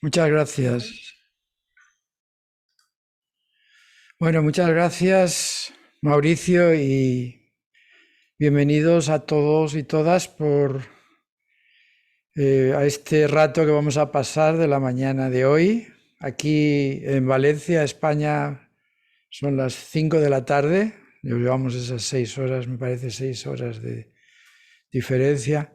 Muchas gracias. Bueno, muchas gracias, Mauricio, y bienvenidos a todos y todas a este rato que vamos a pasar de la mañana de hoy. Aquí en Valencia, España, son las 5 de la tarde. Llevamos esas 6 horas, me parece 6 horas de diferencia.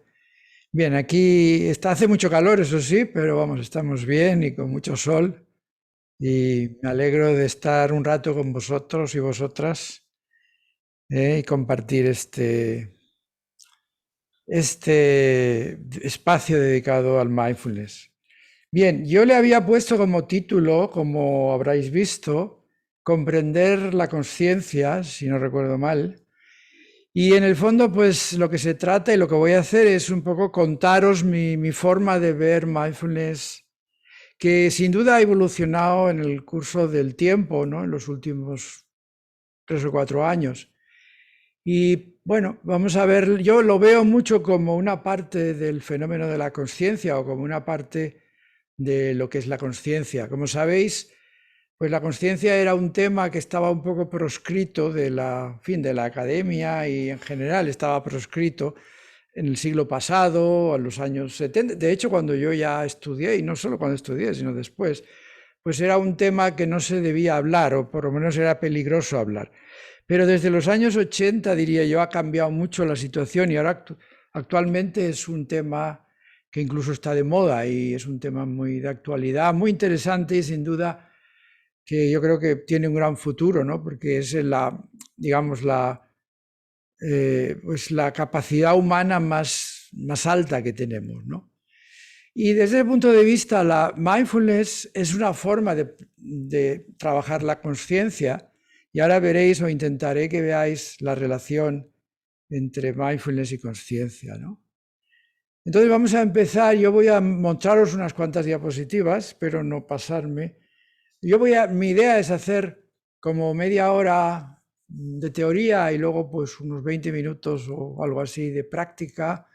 Bien, aquí hace mucho calor, eso sí, pero vamos, estamos bien y con mucho sol. Y me alegro de estar un rato con vosotros y vosotras y compartir este espacio dedicado al mindfulness. Bien, yo le había puesto como título, como habréis visto, comprender la conciencia, si no recuerdo mal. Y en el fondo, pues lo que se trata y lo que voy a hacer es un poco contaros mi forma de ver mindfulness, que sin duda ha evolucionado en el curso del tiempo, ¿no? En los últimos 3 o 4 años. Y bueno, vamos a ver, yo lo veo mucho como una parte del fenómeno de la conciencia o como una parte de lo que es la conciencia. Como sabéis, pues la conciencia era un tema que estaba un poco proscrito de la academia y en general estaba proscrito en el siglo pasado, a los años 70. De hecho, cuando yo ya estudié, y no solo cuando estudié, sino después, pues era un tema que no se debía hablar, o por lo menos era peligroso hablar. Pero desde los años 80, diría yo, ha cambiado mucho la situación y ahora actualmente es un tema que incluso está de moda y es un tema muy de actualidad, muy interesante y sin duda que yo creo que tiene un gran futuro, ¿no? Porque es digamos, pues la capacidad humana más alta que tenemos, ¿no? Y desde ese punto de vista, la mindfulness es una forma de trabajar la conciencia y ahora veréis o intentaré que veáis la relación entre mindfulness y conciencia, ¿no? Entonces vamos a empezar, yo voy a mostraros unas cuantas diapositivas, espero no pasarme. Mi idea es hacer como media hora de teoría y luego pues unos 20 minutos o algo así de práctica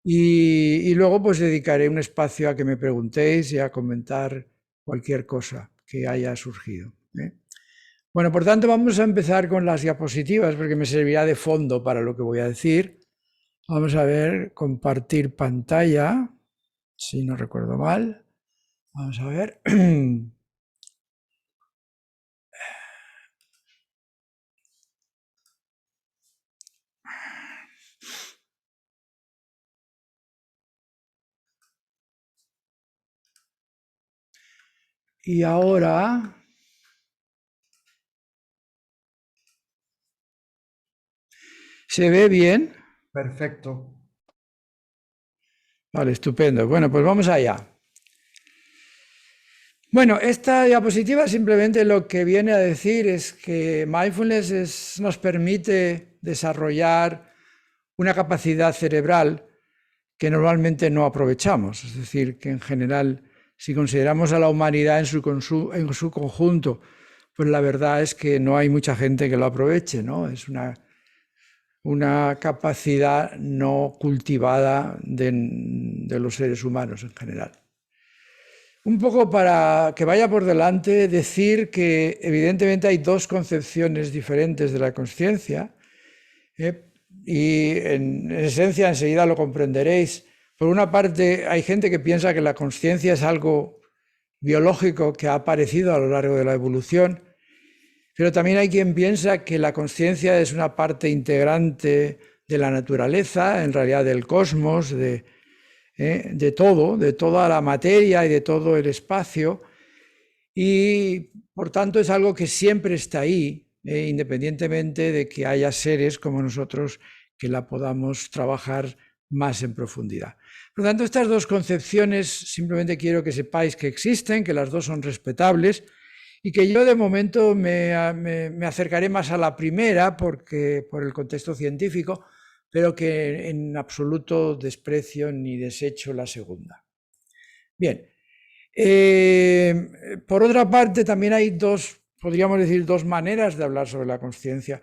y luego pues dedicaré un espacio a que me preguntéis y a comentar cualquier cosa que haya surgido, ¿eh? Bueno, por tanto vamos a empezar con las diapositivas porque me servirá de fondo para lo que voy a decir. Vamos a ver, compartir pantalla, si no recuerdo mal. Vamos a ver. Y ahora, ¿se ve bien? Perfecto. Vale, estupendo. Bueno, pues vamos allá. Bueno, esta diapositiva simplemente lo que viene a decir es que nos permite desarrollar una capacidad cerebral que normalmente no aprovechamos. Es decir, que en general, si consideramos a la humanidad en su conjunto, pues la verdad es que no hay mucha gente que lo aproveche, ¿no? Es una capacidad no cultivada de los seres humanos en general. Un poco para que vaya por delante, decir que evidentemente hay dos concepciones diferentes de la conciencia, ¿eh? Y en esencia enseguida lo comprenderéis. Por una parte, hay gente que piensa que la conciencia es algo biológico que ha aparecido a lo largo de la evolución, pero también hay quien piensa que la conciencia es una parte integrante de la naturaleza, en realidad del cosmos, de todo, de toda la materia y de todo el espacio, y por tanto es algo que siempre está ahí, independientemente de que haya seres como nosotros que la podamos trabajar más en profundidad. Por lo tanto, estas dos concepciones simplemente quiero que sepáis que existen, que las dos son respetables y que yo de momento me acercaré más a la primera porque, por el contexto científico, pero que en absoluto desprecio ni desecho la segunda. Bien, por otra parte, también hay podríamos decir, dos maneras de hablar sobre la conciencia.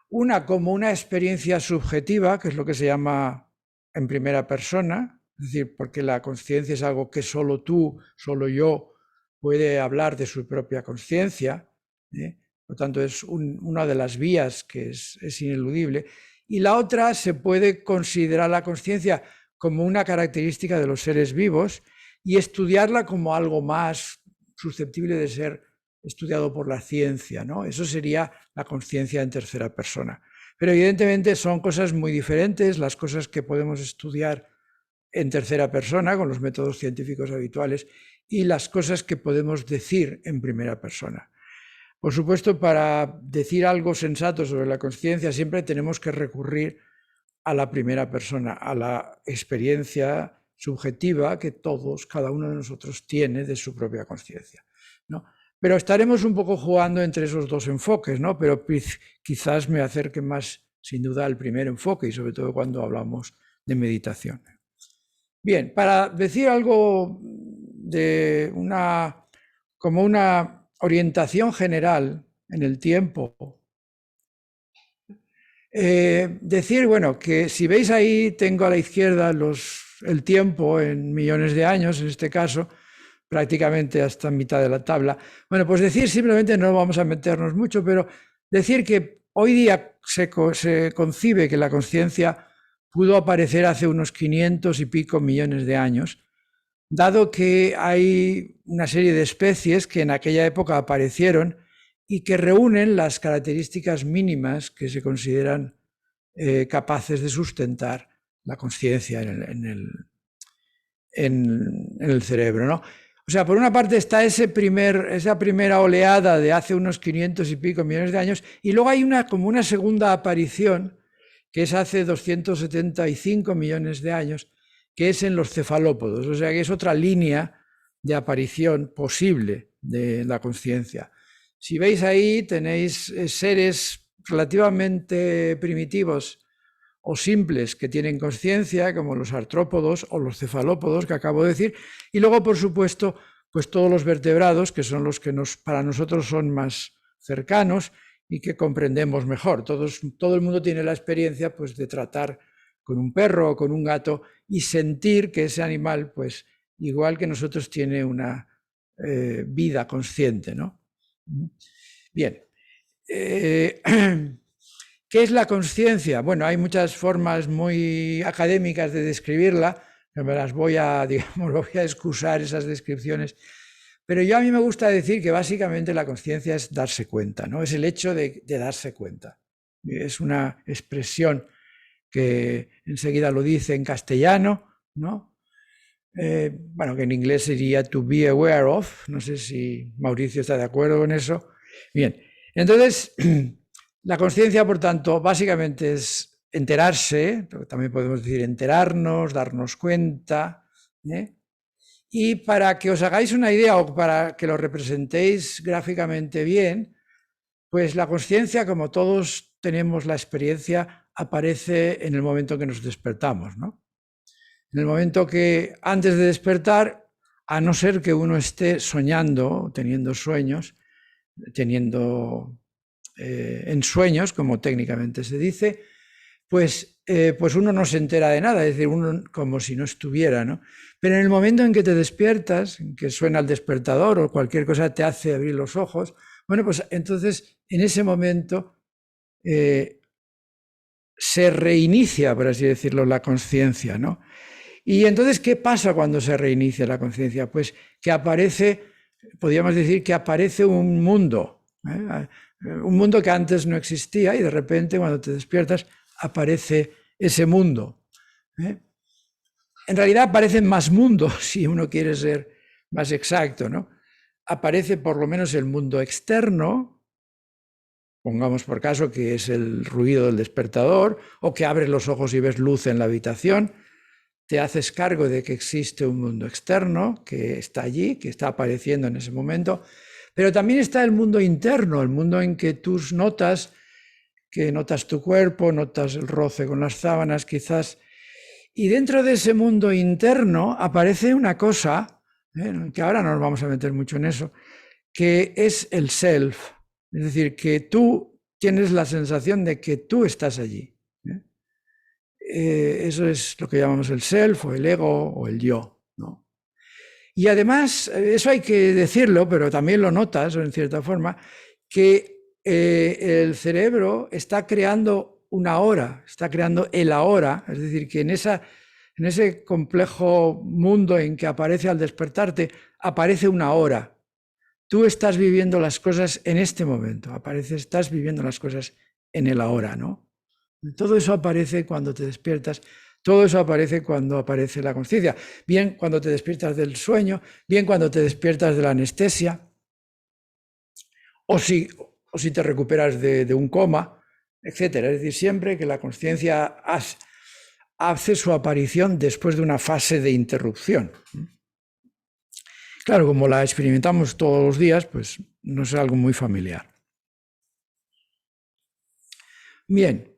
Una como una experiencia subjetiva, que es lo que se llama en primera persona, Es decir, porque la conciencia es algo que solo tú, solo yo puede hablar de su propia conciencia, ¿eh? Por tanto, es una de las vías que es ineludible. Y la otra, se puede considerar la conciencia como una característica de los seres vivos y estudiarla como algo más susceptible de ser estudiado por la ciencia, ¿no? Eso sería la conciencia en tercera persona. Pero evidentemente son cosas muy diferentes, las cosas que podemos estudiar en tercera persona con los métodos científicos habituales y las cosas que podemos decir en primera persona. Por supuesto, para decir algo sensato sobre la conciencia siempre tenemos que recurrir a la primera persona, a la experiencia subjetiva que todos, cada uno de nosotros tiene de su propia conciencia, ¿no? Pero estaremos un poco jugando entre esos dos enfoques, ¿no? Pero quizás me acerque más, sin duda, al primer enfoque y sobre todo cuando hablamos de meditación. Bien, para decir algo de como una orientación general en el tiempo, decir, bueno, que si veis ahí, tengo a la izquierda el tiempo en millones de años, en este caso, prácticamente hasta mitad de la tabla. Bueno, pues decir simplemente, no vamos a meternos mucho, pero decir que hoy día se concibe que la conciencia pudo aparecer hace unos 500 y pico millones de años, dado que hay una serie de especies que en aquella época aparecieron y que reúnen las características mínimas que se consideran capaces de sustentar la conciencia en el cerebro, ¿no? O sea, por una parte está esa primera oleada de hace unos 500 y pico millones de años, y luego hay como una segunda aparición, que es hace 275 millones de años, que es en los cefalópodos, o sea que es otra línea de aparición posible de la conciencia. Si veis ahí, tenéis seres relativamente primitivos o simples que tienen conciencia, como los artrópodos o los cefalópodos que acabo de decir, y luego, por supuesto, pues todos los vertebrados, que son los que para nosotros son más cercanos y que comprendemos mejor. Todo el mundo tiene la experiencia, pues, de tratar con un perro o con un gato y sentir que ese animal, pues, igual que nosotros, tiene una vida consciente, ¿no? Bien. ¿Qué es la conciencia? Bueno, hay muchas formas muy académicas de describirla, pero me las voy a excusar esas descripciones. Pero a mí me gusta decir que básicamente la conciencia es darse cuenta, ¿no? Es el hecho de darse cuenta. Es una expresión que enseguida lo dice en castellano, ¿no? Bueno, que en inglés sería to be aware of. No sé si Mauricio está de acuerdo con eso. Bien, entonces, la conciencia, por tanto, básicamente es enterarse, pero también podemos decir enterarnos, darnos cuenta, ¿eh? Y para que os hagáis una idea o para que lo representéis gráficamente bien, pues la conciencia, como todos tenemos la experiencia, aparece en el momento que nos despertamos, ¿no? En el momento que antes de despertar, a no ser que uno esté soñando, teniendo sueños, teniendo ensueños, como técnicamente se dice, pues uno no se entera de nada, es decir, uno como si no estuviera, ¿no? Pero en el momento en que te despiertas, en que suena el despertador o cualquier cosa te hace abrir los ojos, bueno, pues entonces en ese momento se reinicia, por así decirlo, la conciencia, ¿no? Y entonces, ¿qué pasa cuando se reinicia la conciencia? Pues que aparece, podríamos decir que aparece un mundo que antes no existía y de repente cuando te despiertas aparece ese mundo. En realidad aparecen más mundos, si uno quiere ser más exacto, ¿no? Aparece por lo menos el mundo externo, pongamos por caso que es el ruido del despertador, o que abres los ojos y ves luz en la habitación. Te haces cargo de que existe un mundo externo que está allí, que está apareciendo en ese momento, pero también está el mundo interno, el mundo en que tú notas tu cuerpo, notas el roce con las sábanas quizás, y dentro de ese mundo interno aparece una cosa, que ahora no nos vamos a meter mucho en eso, que es el self, es decir, que tú tienes la sensación de que tú estás allí. Eso es lo que llamamos el self o el ego o el yo, ¿no? Y además, eso hay que decirlo, pero también lo notas en cierta forma, que el cerebro está creando una hora, está creando el ahora, es decir, que en ese complejo mundo en que aparece al despertarte, aparece una hora. Tú estás viviendo las cosas en este momento, estás viviendo las cosas en el ahora, ¿no? Todo eso aparece cuando te despiertas, todo eso aparece cuando aparece la conciencia, bien cuando te despiertas del sueño, bien cuando te despiertas de la anestesia, o si te recuperas de un coma, etcétera. Es decir, siempre que la conciencia hace su aparición después de una fase de interrupción. Claro, como la experimentamos todos los días, pues no es algo muy familiar. Bien,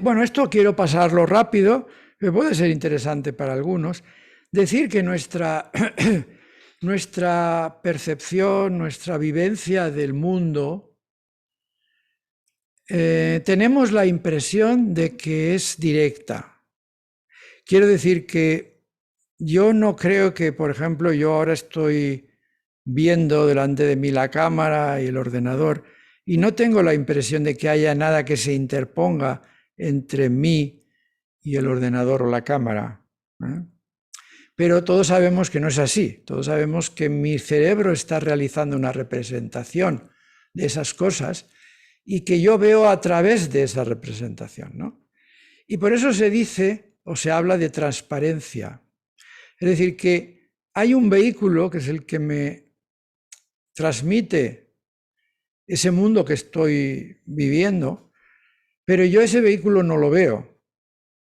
bueno, esto quiero pasarlo rápido, que puede ser interesante para algunos. Decir que nuestra percepción, nuestra vivencia del mundo, tenemos la impresión de que es directa. Quiero decir que yo no creo que, por ejemplo, yo ahora estoy viendo delante de mí la cámara y el ordenador y no tengo la impresión de que haya nada que se interponga entre mí y el ordenador o la cámara. Pero todos sabemos que no es así. Todos sabemos que mi cerebro está realizando una representación de esas cosas y que yo veo a través de esa representación, ¿no? Y por eso se dice o se habla de transparencia. Es decir, que hay un vehículo que es el que me transmite ese mundo que estoy viviendo, pero yo ese vehículo no lo veo.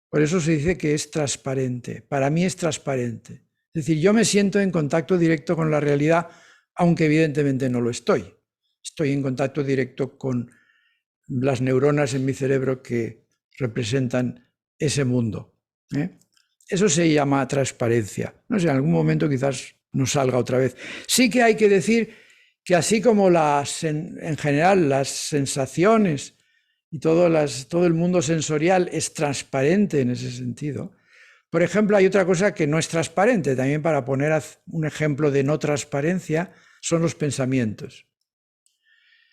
Por eso se dice que es transparente. Para mí es transparente. Es decir, yo me siento en contacto directo con la realidad, aunque evidentemente no lo estoy. Estoy en contacto directo con las neuronas en mi cerebro que representan ese mundo. Eso se llama transparencia. No sé, en algún momento quizás nos salga otra vez. Sí que hay que decir que así como en general las sensaciones y todo el mundo sensorial es transparente en ese sentido, por ejemplo, hay otra cosa que no es transparente, también para poner un ejemplo de no transparencia, son los pensamientos.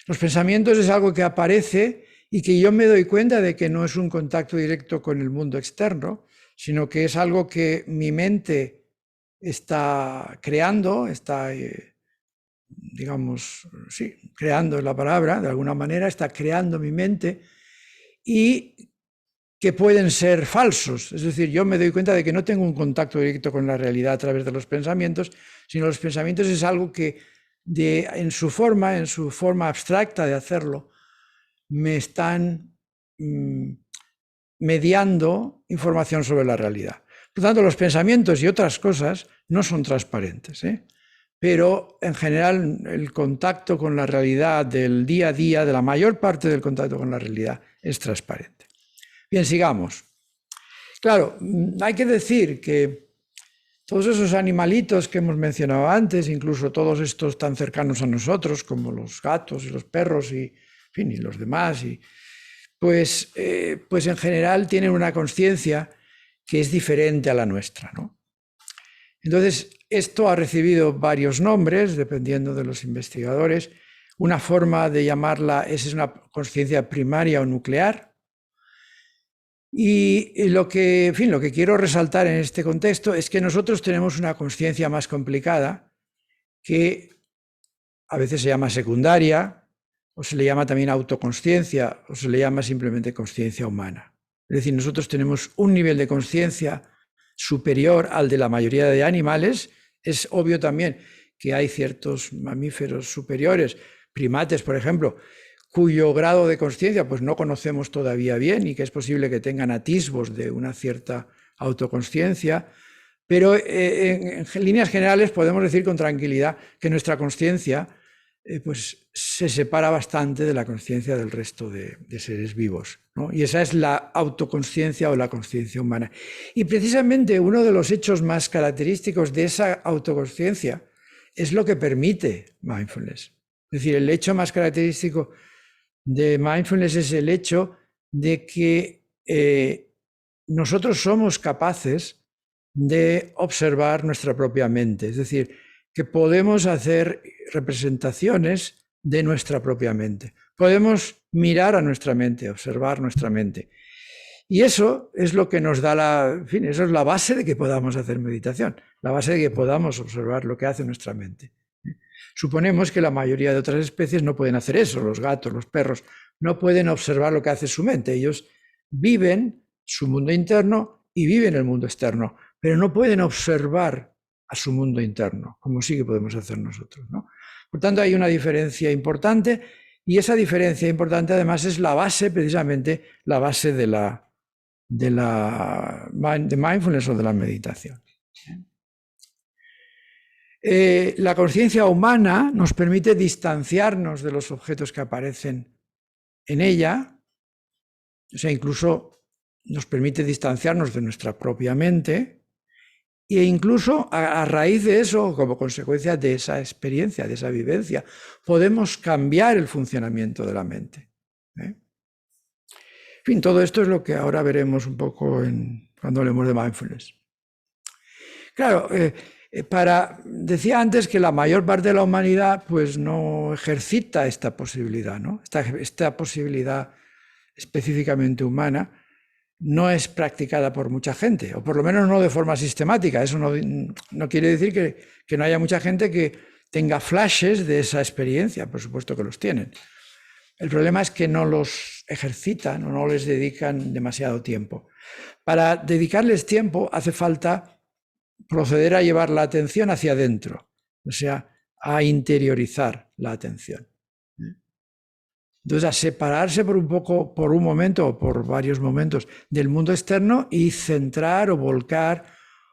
Los pensamientos es algo que aparece y que yo me doy cuenta de que no es un contacto directo con el mundo externo, sino que es algo que mi mente está creando, está, digamos, sí, creando la palabra, de alguna manera, está creando mi mente y que pueden ser falsos. Es decir, yo me doy cuenta de que no tengo un contacto directo con la realidad a través de los pensamientos, sino los pensamientos es algo que en su forma abstracta de hacerlo, me están mediando información sobre la realidad. Por lo tanto, los pensamientos y otras cosas no son transparentes, pero en general el contacto con la realidad del día a día, de la mayor parte del contacto con la realidad, es transparente. Bien, sigamos. Claro, hay que decir que todos esos animalitos que hemos mencionado antes, incluso todos estos tan cercanos a nosotros, como los gatos y los perros y, en fin, y los demás, pues en general tienen una conciencia que es diferente a la nuestra, ¿no? Entonces, esto ha recibido varios nombres, dependiendo de los investigadores. Una forma de llamarla es una conciencia primaria o nuclear. Y lo que quiero resaltar en este contexto es que nosotros tenemos una conciencia más complicada que a veces se llama secundaria, o se le llama también autoconsciencia, o se le llama simplemente conciencia humana. Es decir, nosotros tenemos un nivel de conciencia superior al de la mayoría de animales. Es obvio también que hay ciertos mamíferos superiores, primates, por ejemplo, cuyo grado de conciencia pues no conocemos todavía bien y que es posible que tengan atisbos de una cierta autoconsciencia, pero en líneas generales podemos decir con tranquilidad que nuestra conciencia pues se separa bastante de la conciencia del resto de seres vivos, ¿no? Y esa es la autoconsciencia o la conciencia humana. Y precisamente uno de los hechos más característicos de esa autoconsciencia es lo que permite mindfulness. Es decir, el hecho más característico de mindfulness es el hecho de que nosotros somos capaces de observar nuestra propia mente, es decir, que podemos hacer representaciones de nuestra propia mente. Podemos mirar a nuestra mente, observar nuestra mente. Y eso es lo que nos da en fin, eso es la base de que podamos hacer meditación, la base de que podamos observar lo que hace nuestra mente. Suponemos que la mayoría de otras especies no pueden hacer eso, los gatos, los perros, no pueden observar lo que hace su mente. Ellos viven su mundo interno y viven el mundo externo, pero no pueden observar a su mundo interno, como sí que podemos hacer nosotros, ¿no? Por tanto, hay una diferencia importante, y esa diferencia importante además es la base, precisamente, la base de mindfulness o de la meditación. La conciencia humana nos permite distanciarnos de los objetos que aparecen en ella, o sea, incluso nos permite distanciarnos de nuestra propia mente, e incluso a raíz de eso, como consecuencia de esa experiencia, de esa vivencia, podemos cambiar el funcionamiento de la mente. En fin, todo esto es lo que ahora veremos un poco cuando hablemos de mindfulness. Claro, decía antes que la mayor parte de la humanidad pues no ejercita esta posibilidad, ¿no? Esta posibilidad específicamente humana no es practicada por mucha gente, o por lo menos no de forma sistemática. Eso no quiere decir que no haya mucha gente que tenga flashes de esa experiencia, por supuesto que los tienen. El problema es que no los ejercitan o no les dedican demasiado tiempo. Para dedicarles tiempo hace falta proceder a llevar la atención hacia adentro, o sea, a interiorizar la atención. Entonces, a separarse por un momento o por varios momentos del mundo externo y centrar o volcar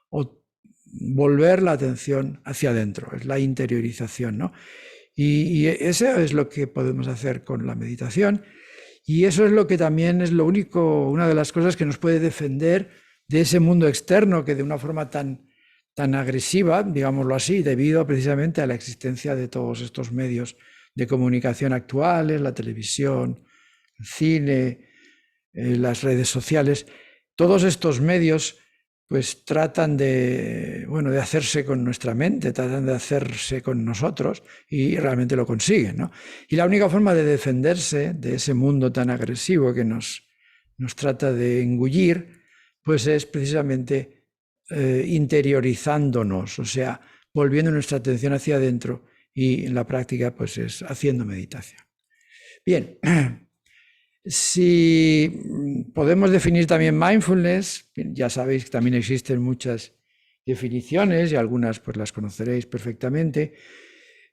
o volver la atención hacia adentro. Es la interiorización, ¿no? Y eso es lo que podemos hacer con la meditación, y eso es lo que también es una de las cosas que nos puede defender de ese mundo externo que de una forma tan agresiva, digámoslo así, debido precisamente a la existencia de todos estos medios de comunicación actuales, la televisión, el cine, las redes sociales, todos estos medios pues tratan de hacerse con nuestra mente, tratan de hacerse con nosotros, y realmente lo consiguen, ¿no? Y la única forma de defenderse de ese mundo tan agresivo que nos trata de engullir, pues es precisamente interiorizándonos, o sea, volviendo nuestra atención hacia adentro, y en la práctica pues es haciendo meditación. Bien, si podemos definir también mindfulness, ya sabéis que también existen muchas definiciones y algunas pues las conoceréis perfectamente.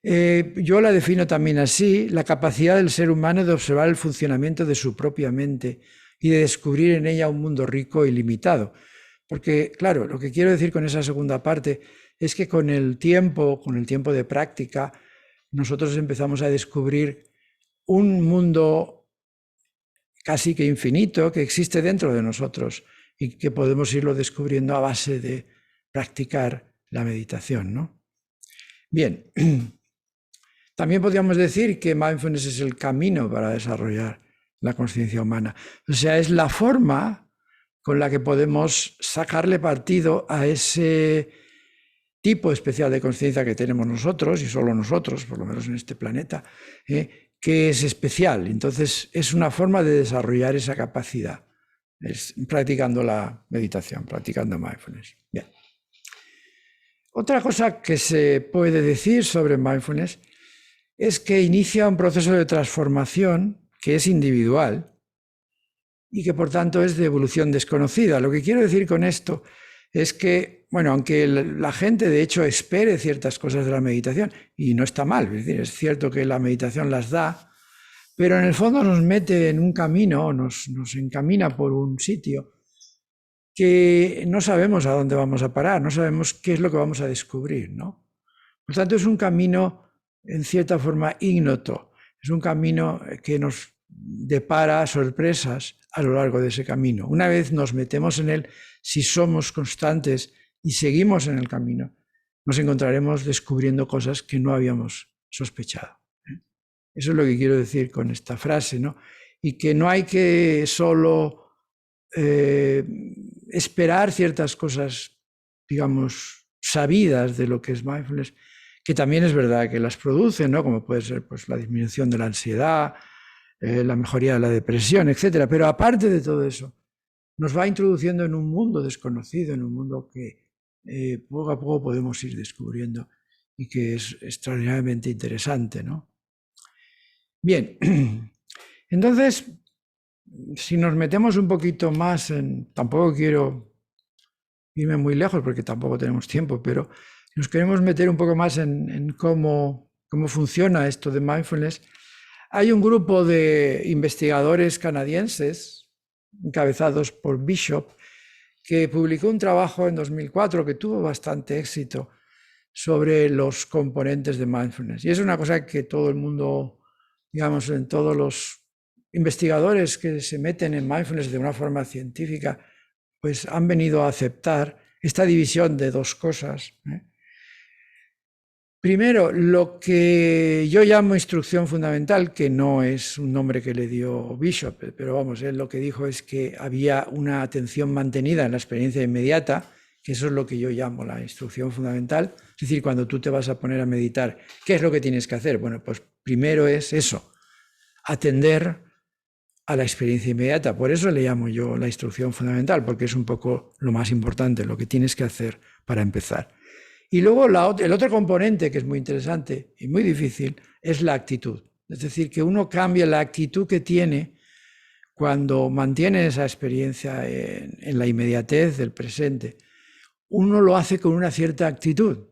Yo la defino también así: la capacidad del ser humano de observar el funcionamiento de su propia mente y de descubrir en ella un mundo rico y limitado. Porque, claro, lo que quiero decir con esa segunda parte es que con el tiempo de práctica, nosotros empezamos a descubrir un mundo casi que infinito que existe dentro de nosotros y que podemos irlo descubriendo a base de practicar la meditación, ¿no? Bien, también podríamos decir que mindfulness es el camino para desarrollar la conciencia humana. O sea, es la forma con la que podemos sacarle partido a ese tipo especial de conciencia que tenemos nosotros, y solo nosotros, por lo menos en este planeta, que es especial. Entonces, es una forma de desarrollar esa capacidad, es practicando la meditación, practicando mindfulness. Bien. Otra cosa que se puede decir sobre mindfulness es que inicia un proceso de transformación que es individual y que por tanto es de evolución desconocida. Lo que quiero decir con esto es que, aunque la gente de hecho espere ciertas cosas de la meditación, y no está mal, es decir, es cierto que la meditación las da, pero en el fondo nos mete en un camino, nos encamina por un sitio que no sabemos a dónde vamos a parar, no sabemos qué es lo que vamos a descubrir, ¿no? Por tanto, es un camino en cierta forma ignoto, es un camino que nos depara sorpresas a lo largo de ese camino. Una vez nos metemos en él, si somos constantes y seguimos en el camino, nos encontraremos descubriendo cosas que no habíamos sospechado. Eso es lo que quiero decir con esta frase, ¿no? Y que no hay que solo esperar ciertas cosas, digamos, sabidas de lo que es mindfulness, que también es verdad que las produce, ¿no? Como puede ser pues, la disminución de la ansiedad, la mejoría de la depresión, etc. Pero aparte de todo eso, nos va introduciendo en un mundo desconocido, en un mundo que poco a poco podemos ir descubriendo y que es extraordinariamente interesante, ¿no? Bien, entonces, si nos metemos un poquito más en... Tampoco quiero irme muy lejos porque tampoco tenemos tiempo, pero nos queremos meter un poco más en cómo funciona esto de mindfulness. Hay un grupo de investigadores canadienses, encabezados por Bishop, que publicó un trabajo en 2004 que tuvo bastante éxito sobre los componentes de mindfulness. Y es una cosa que todo el mundo, digamos, en todos los investigadores que se meten en mindfulness de una forma científica, pues han venido a aceptar esta división de dos cosas. Primero, lo que yo llamo instrucción fundamental, que no es un nombre que le dio Bishop, pero vamos, él lo que dijo es que había una atención mantenida en la experiencia inmediata, que eso es lo que yo llamo la instrucción fundamental. Es decir, cuando tú te vas a poner a meditar, ¿qué es lo que tienes que hacer? Bueno, pues primero es eso, atender a la experiencia inmediata. Por eso le llamo yo la instrucción fundamental, porque es un poco lo más importante, lo que tienes que hacer para empezar. Y luego el otro componente que es muy interesante y muy difícil es la actitud. Es decir, que uno cambia la actitud que tiene cuando mantiene esa experiencia en la inmediatez del presente. Uno lo hace con una cierta actitud.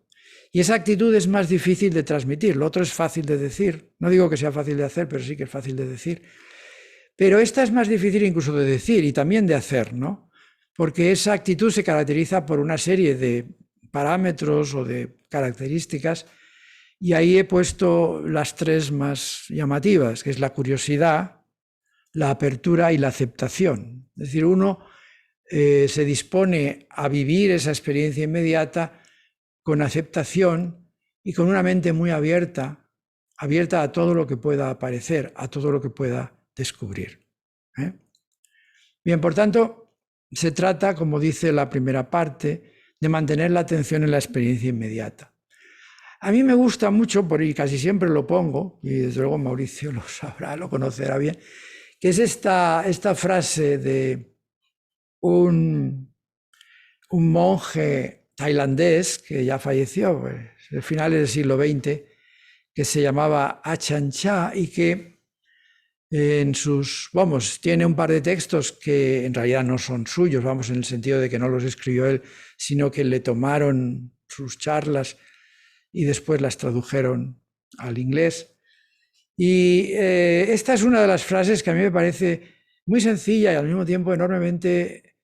Y esa actitud es más difícil de transmitir. Lo otro es fácil de decir. No digo que sea fácil de hacer, pero sí que es fácil de decir. Pero esta es más difícil incluso de decir y también de hacer, ¿no? Porque esa actitud se caracteriza por una serie de parámetros o de características, y ahí he puesto las tres más llamativas, que es la curiosidad, la apertura y la aceptación. Es decir, uno se dispone a vivir esa experiencia inmediata con aceptación y con una mente muy abierta a todo lo que pueda aparecer, a todo lo que pueda descubrir. Bien, por tanto, se trata, como dice la primera parte, de mantener la atención en la experiencia inmediata. A mí me gusta mucho, y casi siempre lo pongo, y desde luego Mauricio lo sabrá, lo conocerá bien, que es esta frase de un monje tailandés que ya falleció, pues, a finales del siglo XX, que se llamaba Achan Chah y que tiene un par de textos que en realidad no son suyos, en el sentido de que no los escribió él, sino que le tomaron sus charlas y después las tradujeron al inglés. Y esta es una de las frases que a mí me parece muy sencilla y al mismo tiempo enormemente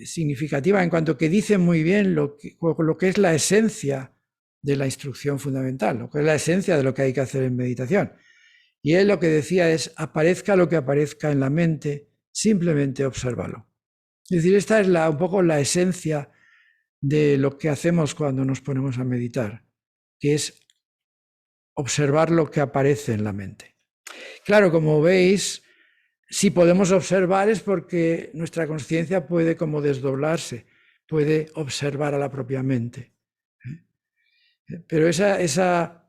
significativa, en cuanto que dice muy bien lo que es la esencia de la instrucción fundamental, lo que es la esencia de lo que hay que hacer en meditación. Y él lo que decía es, aparezca lo que aparezca en la mente, simplemente obsérvalo. Es decir, esta es un poco la esencia de lo que hacemos cuando nos ponemos a meditar, que es observar lo que aparece en la mente. Claro, como veis, si podemos observar es porque nuestra conciencia puede como desdoblarse, puede observar a la propia mente. Pero esa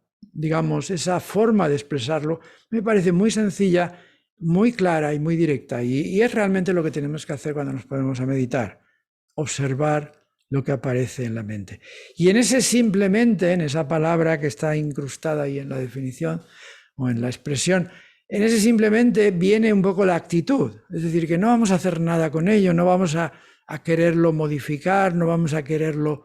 forma de expresarlo me parece muy sencilla, muy clara y muy directa. Y es realmente lo que tenemos que hacer cuando nos ponemos a meditar, observar lo que aparece en la mente. Y en ese simplemente, en esa palabra que está incrustada ahí en la definición o en la expresión, en ese simplemente viene un poco la actitud. Es decir, que no vamos a hacer nada con ello, no vamos a quererlo modificar, no vamos a quererlo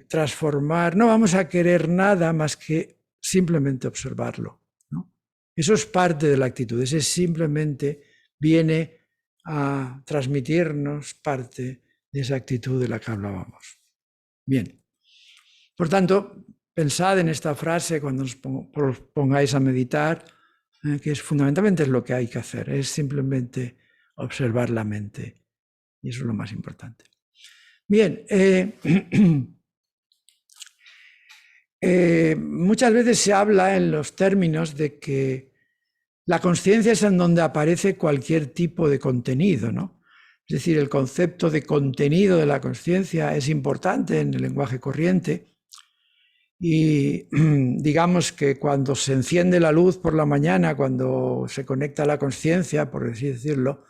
transformar, no vamos a querer nada más que simplemente observarlo, ¿no? Eso es parte de la actitud, ese simplemente viene a transmitirnos parte de esa actitud de la que hablábamos. Bien, por tanto, pensad en esta frase cuando os pongáis a meditar, que es fundamentalmente lo que hay que hacer, es simplemente observar la mente, y eso es lo más importante. Bien, muchas veces se habla en los términos de que La consciencia es en donde aparece cualquier tipo de contenido, ¿no? Es decir, el concepto de contenido de la consciencia es importante en el lenguaje corriente y digamos que cuando se enciende la luz por la mañana, cuando se conecta a la consciencia, por así decirlo,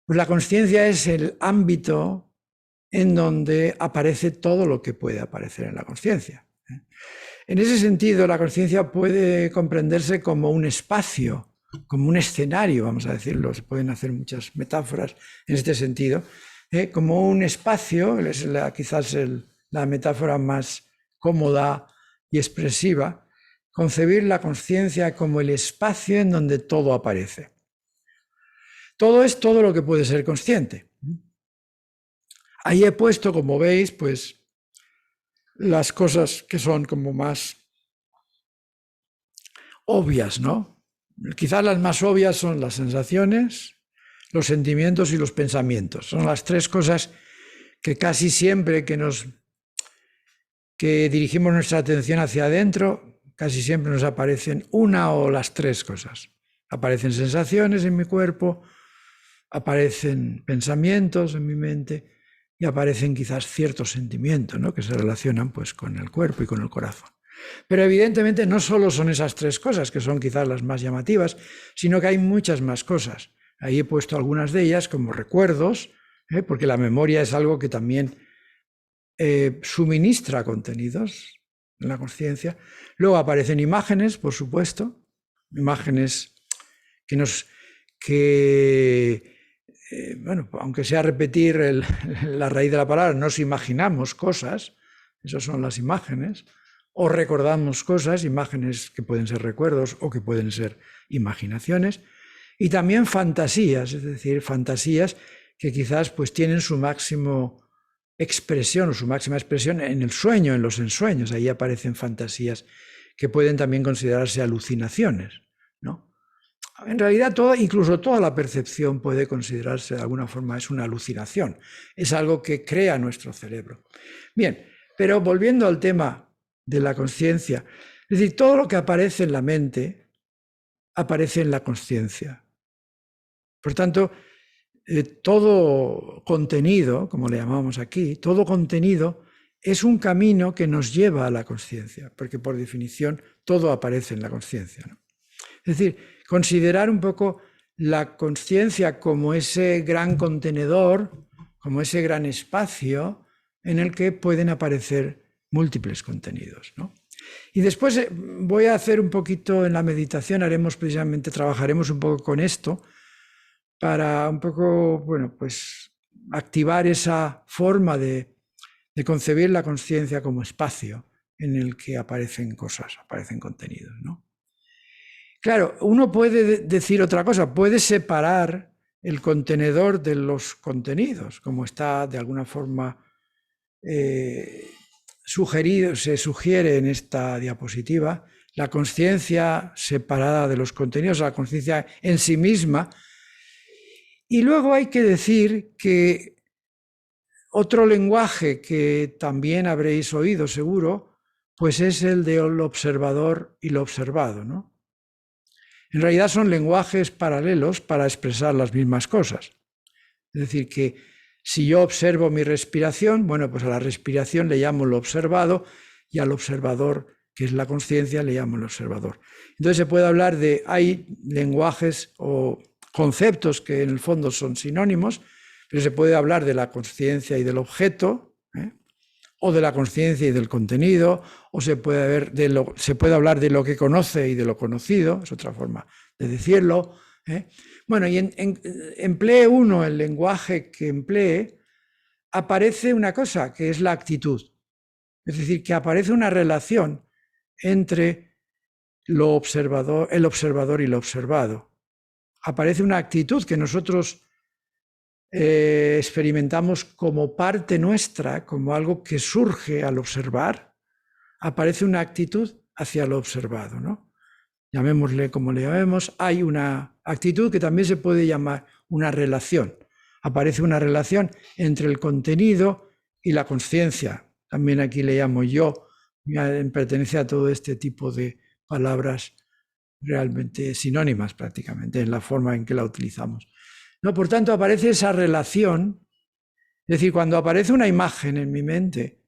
pues la consciencia es el ámbito en donde aparece todo lo que puede aparecer en la consciencia. En ese sentido, la consciencia puede comprenderse como un espacio, como un escenario, vamos a decirlo, se pueden hacer muchas metáforas en este sentido, como un espacio, es quizás la metáfora más cómoda y expresiva, concebir la consciencia como el espacio en donde todo aparece. Todo es todo lo que puede ser consciente. Ahí he puesto, como veis, pues las cosas que son como más obvias, ¿no? Quizás las más obvias son las sensaciones, los sentimientos y los pensamientos. Son las tres cosas que casi siempre que dirigimos nuestra atención hacia adentro, casi siempre nos aparecen una o las tres cosas. Aparecen sensaciones en mi cuerpo, aparecen pensamientos en mi mente y aparecen quizás ciertos sentimientos, ¿no?, que se relacionan pues con el cuerpo y con el corazón. Pero evidentemente no solo son esas tres cosas, que son quizás las más llamativas, sino que hay muchas más cosas. Ahí he puesto algunas de ellas como recuerdos, porque la memoria es algo que también suministra contenidos en la consciencia. Luego aparecen imágenes, por supuesto, imágenes bueno, aunque sea repetir la raíz de la palabra, nos imaginamos cosas, esas son las imágenes, o recordamos cosas, imágenes que pueden ser recuerdos o que pueden ser imaginaciones, y también fantasías, es decir, fantasías que quizás pues tienen su máxima expresión en el sueño, en los ensueños. Ahí aparecen fantasías que pueden también considerarse alucinaciones, ¿no? En realidad, incluso toda la percepción puede considerarse de alguna forma es una alucinación, es algo que crea nuestro cerebro. Bien, pero volviendo al tema de la consciencia, es decir, todo lo que aparece en la mente aparece en la consciencia. Por tanto, todo contenido, como le llamamos aquí, todo contenido es un camino que nos lleva a la consciencia, porque por definición todo aparece en la consciencia, ¿no? Es decir, considerar un poco la consciencia como ese gran contenedor, como ese gran espacio en el que pueden aparecer múltiples contenidos, ¿no? Y después voy a hacer un poquito en la meditación, trabajaremos un poco con esto para un poco, bueno, pues activar esa forma de concebir la consciencia como espacio en el que aparecen cosas, aparecen contenidos, ¿no? Claro, uno puede decir otra cosa, puede separar el contenedor de los contenidos, como está de alguna forma sugerido, se sugiere en esta diapositiva, la consciencia separada de los contenidos, la consciencia en sí misma. Y luego hay que decir que otro lenguaje que también habréis oído seguro, pues es el del observador y lo observado, ¿no? En realidad son lenguajes paralelos para expresar las mismas cosas. Es decir, que si yo observo mi respiración, bueno, pues a la respiración le llamo lo observado y al observador, que es la consciencia, le llamo el observador. Entonces se puede hablar hay lenguajes o conceptos que en el fondo son sinónimos, pero se puede hablar de la consciencia y del objeto, o de la consciencia y del contenido, o se puede hablar de lo que conoce y de lo conocido, es otra forma de decirlo. Bueno, y emplee uno el lenguaje que emplee, aparece una cosa, que es la actitud. Es decir, que aparece una relación entre el observador y lo observado. Aparece una actitud que nosotros experimentamos como parte nuestra, como algo que surge al observar. Aparece una actitud hacia lo observado, ¿no? Llamémosle como le llamemos. Hay una actitud que también se puede llamar una relación. Aparece una relación entre el contenido y la consciencia. También aquí le llamo yo, pertenece a todo este tipo de palabras realmente sinónimas prácticamente en la forma en que la utilizamos. ¿No? Por tanto, aparece esa relación, es decir, cuando aparece una imagen en mi mente,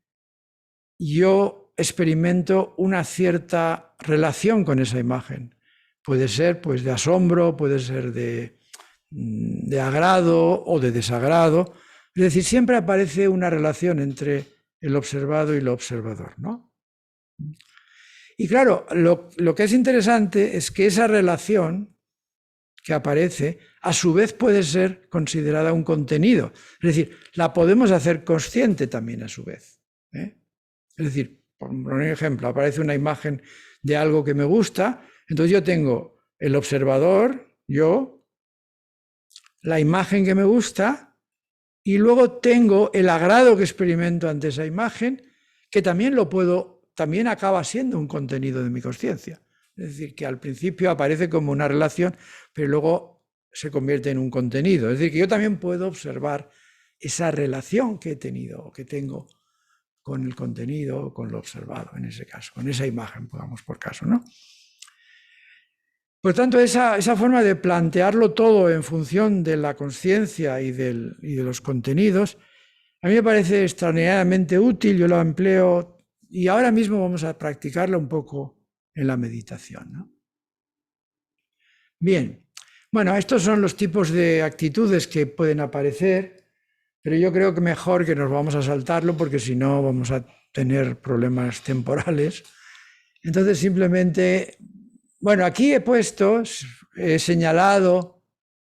yo experimento una cierta relación con esa imagen. Puede ser pues, de asombro, puede ser de agrado o de desagrado. Es decir, siempre aparece una relación entre el observado y el observador, ¿no? Y claro, lo que es interesante es que esa relación que aparece, a su vez puede ser considerada un contenido. Es decir, la podemos hacer consciente también a su vez. Es decir, por un ejemplo, aparece una imagen de algo que me gusta, entonces yo tengo el observador, yo, la imagen que me gusta, y luego tengo el agrado que experimento ante esa imagen, que también acaba siendo un contenido de mi conciencia. Es decir, que al principio aparece como una relación, pero luego se convierte en un contenido. Es decir, que yo también puedo observar esa relación que he tenido o que tengo con el contenido, con lo observado, en ese caso, con esa imagen, pongamos por caso, ¿no? Por tanto, esa forma de plantearlo todo en función de la conciencia y de los contenidos, a mí me parece extraordinariamente útil, yo lo empleo y ahora mismo vamos a practicarlo un poco en la meditación, ¿no? Bien, bueno, estos son los tipos de actitudes que pueden aparecer, pero yo creo que mejor que nos vamos a saltarlo porque si no vamos a tener problemas temporales. Entonces simplemente, bueno, aquí he señalado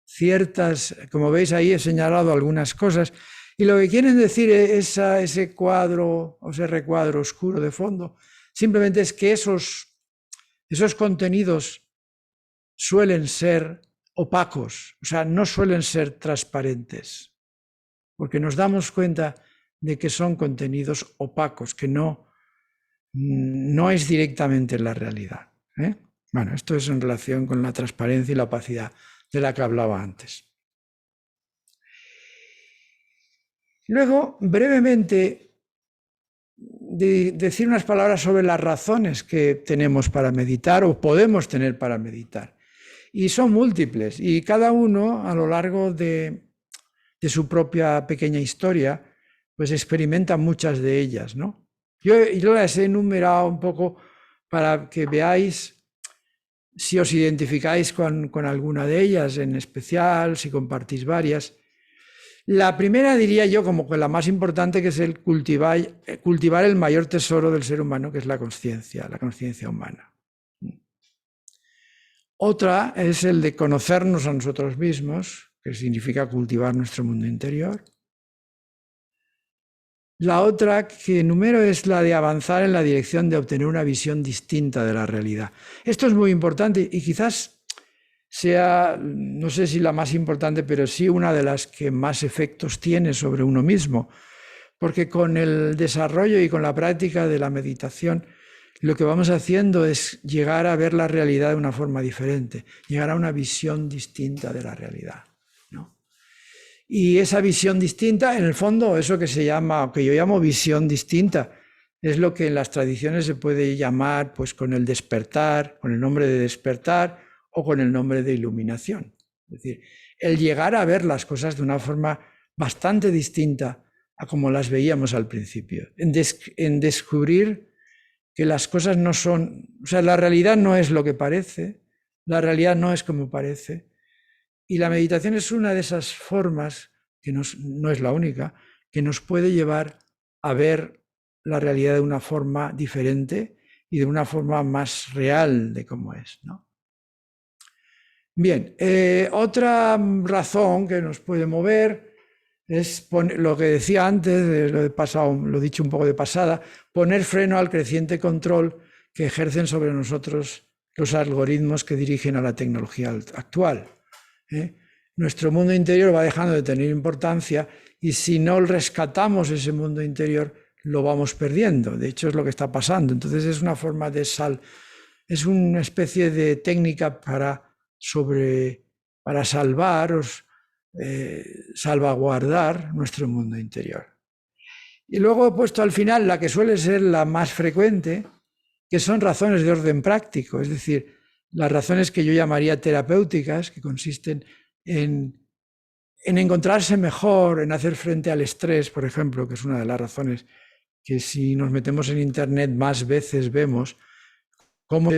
ciertas, como veis ahí he señalado algunas cosas, y lo que quieren decir ese cuadro o ese recuadro oscuro de fondo, simplemente es que esos contenidos suelen ser opacos, o sea, no suelen ser transparentes, porque nos damos cuenta de que son contenidos opacos, que no es directamente la realidad. Bueno, esto es en relación con la transparencia y la opacidad de la que hablaba antes. Luego, brevemente, decir unas palabras sobre las razones que tenemos para meditar o podemos tener para meditar. Y son múltiples, y cada uno a lo largo de su propia pequeña historia, pues experimenta muchas de ellas, ¿no? Yo las he enumerado un poco para que veáis si os identificáis con alguna de ellas en especial, si compartís varias. La primera diría yo como que la más importante, que es el cultivar el mayor tesoro del ser humano, que es la conciencia humana. Otra es el de conocernos a nosotros mismos, que significa cultivar nuestro mundo interior. La otra que enumero es la de avanzar en la dirección de obtener una visión distinta de la realidad. Esto es muy importante y quizás sea, no sé si la más importante, pero sí una de las que más efectos tiene sobre uno mismo, porque con el desarrollo y con la práctica de la meditación, lo que vamos haciendo es llegar a ver la realidad de una forma diferente, llegar a una visión distinta de la realidad, ¿no? Y esa visión distinta, en el fondo, eso que yo llamo visión distinta, es lo que en las tradiciones se puede llamar, pues, con el despertar, con el nombre de despertar o con el nombre de iluminación. Es decir, el llegar a ver las cosas de una forma bastante distinta a como las veíamos al principio, en descubrir que las cosas no son, o sea, la realidad no es lo que parece, la realidad no es como parece, y la meditación es una de esas formas, que no es la única, que nos puede llevar a ver la realidad de una forma diferente y de una forma más real de cómo es, ¿no? Bien, otra razón que nos puede mover es lo que decía antes, lo he dicho un poco de pasada, poner freno al creciente control que ejercen sobre nosotros los algoritmos que dirigen a la tecnología actual. Nuestro mundo interior va dejando de tener importancia y si no rescatamos ese mundo interior, lo vamos perdiendo. De hecho, es lo que está pasando. Entonces, es una forma de es una especie de técnica para salvar o salvaguardar nuestro mundo interior. Y luego he puesto al final la que suele ser la más frecuente, que son razones de orden práctico, es decir, las razones que yo llamaría terapéuticas, que consisten en encontrarse mejor, en hacer frente al estrés, por ejemplo, que es una de las razones que si nos metemos en Internet más veces vemos cómo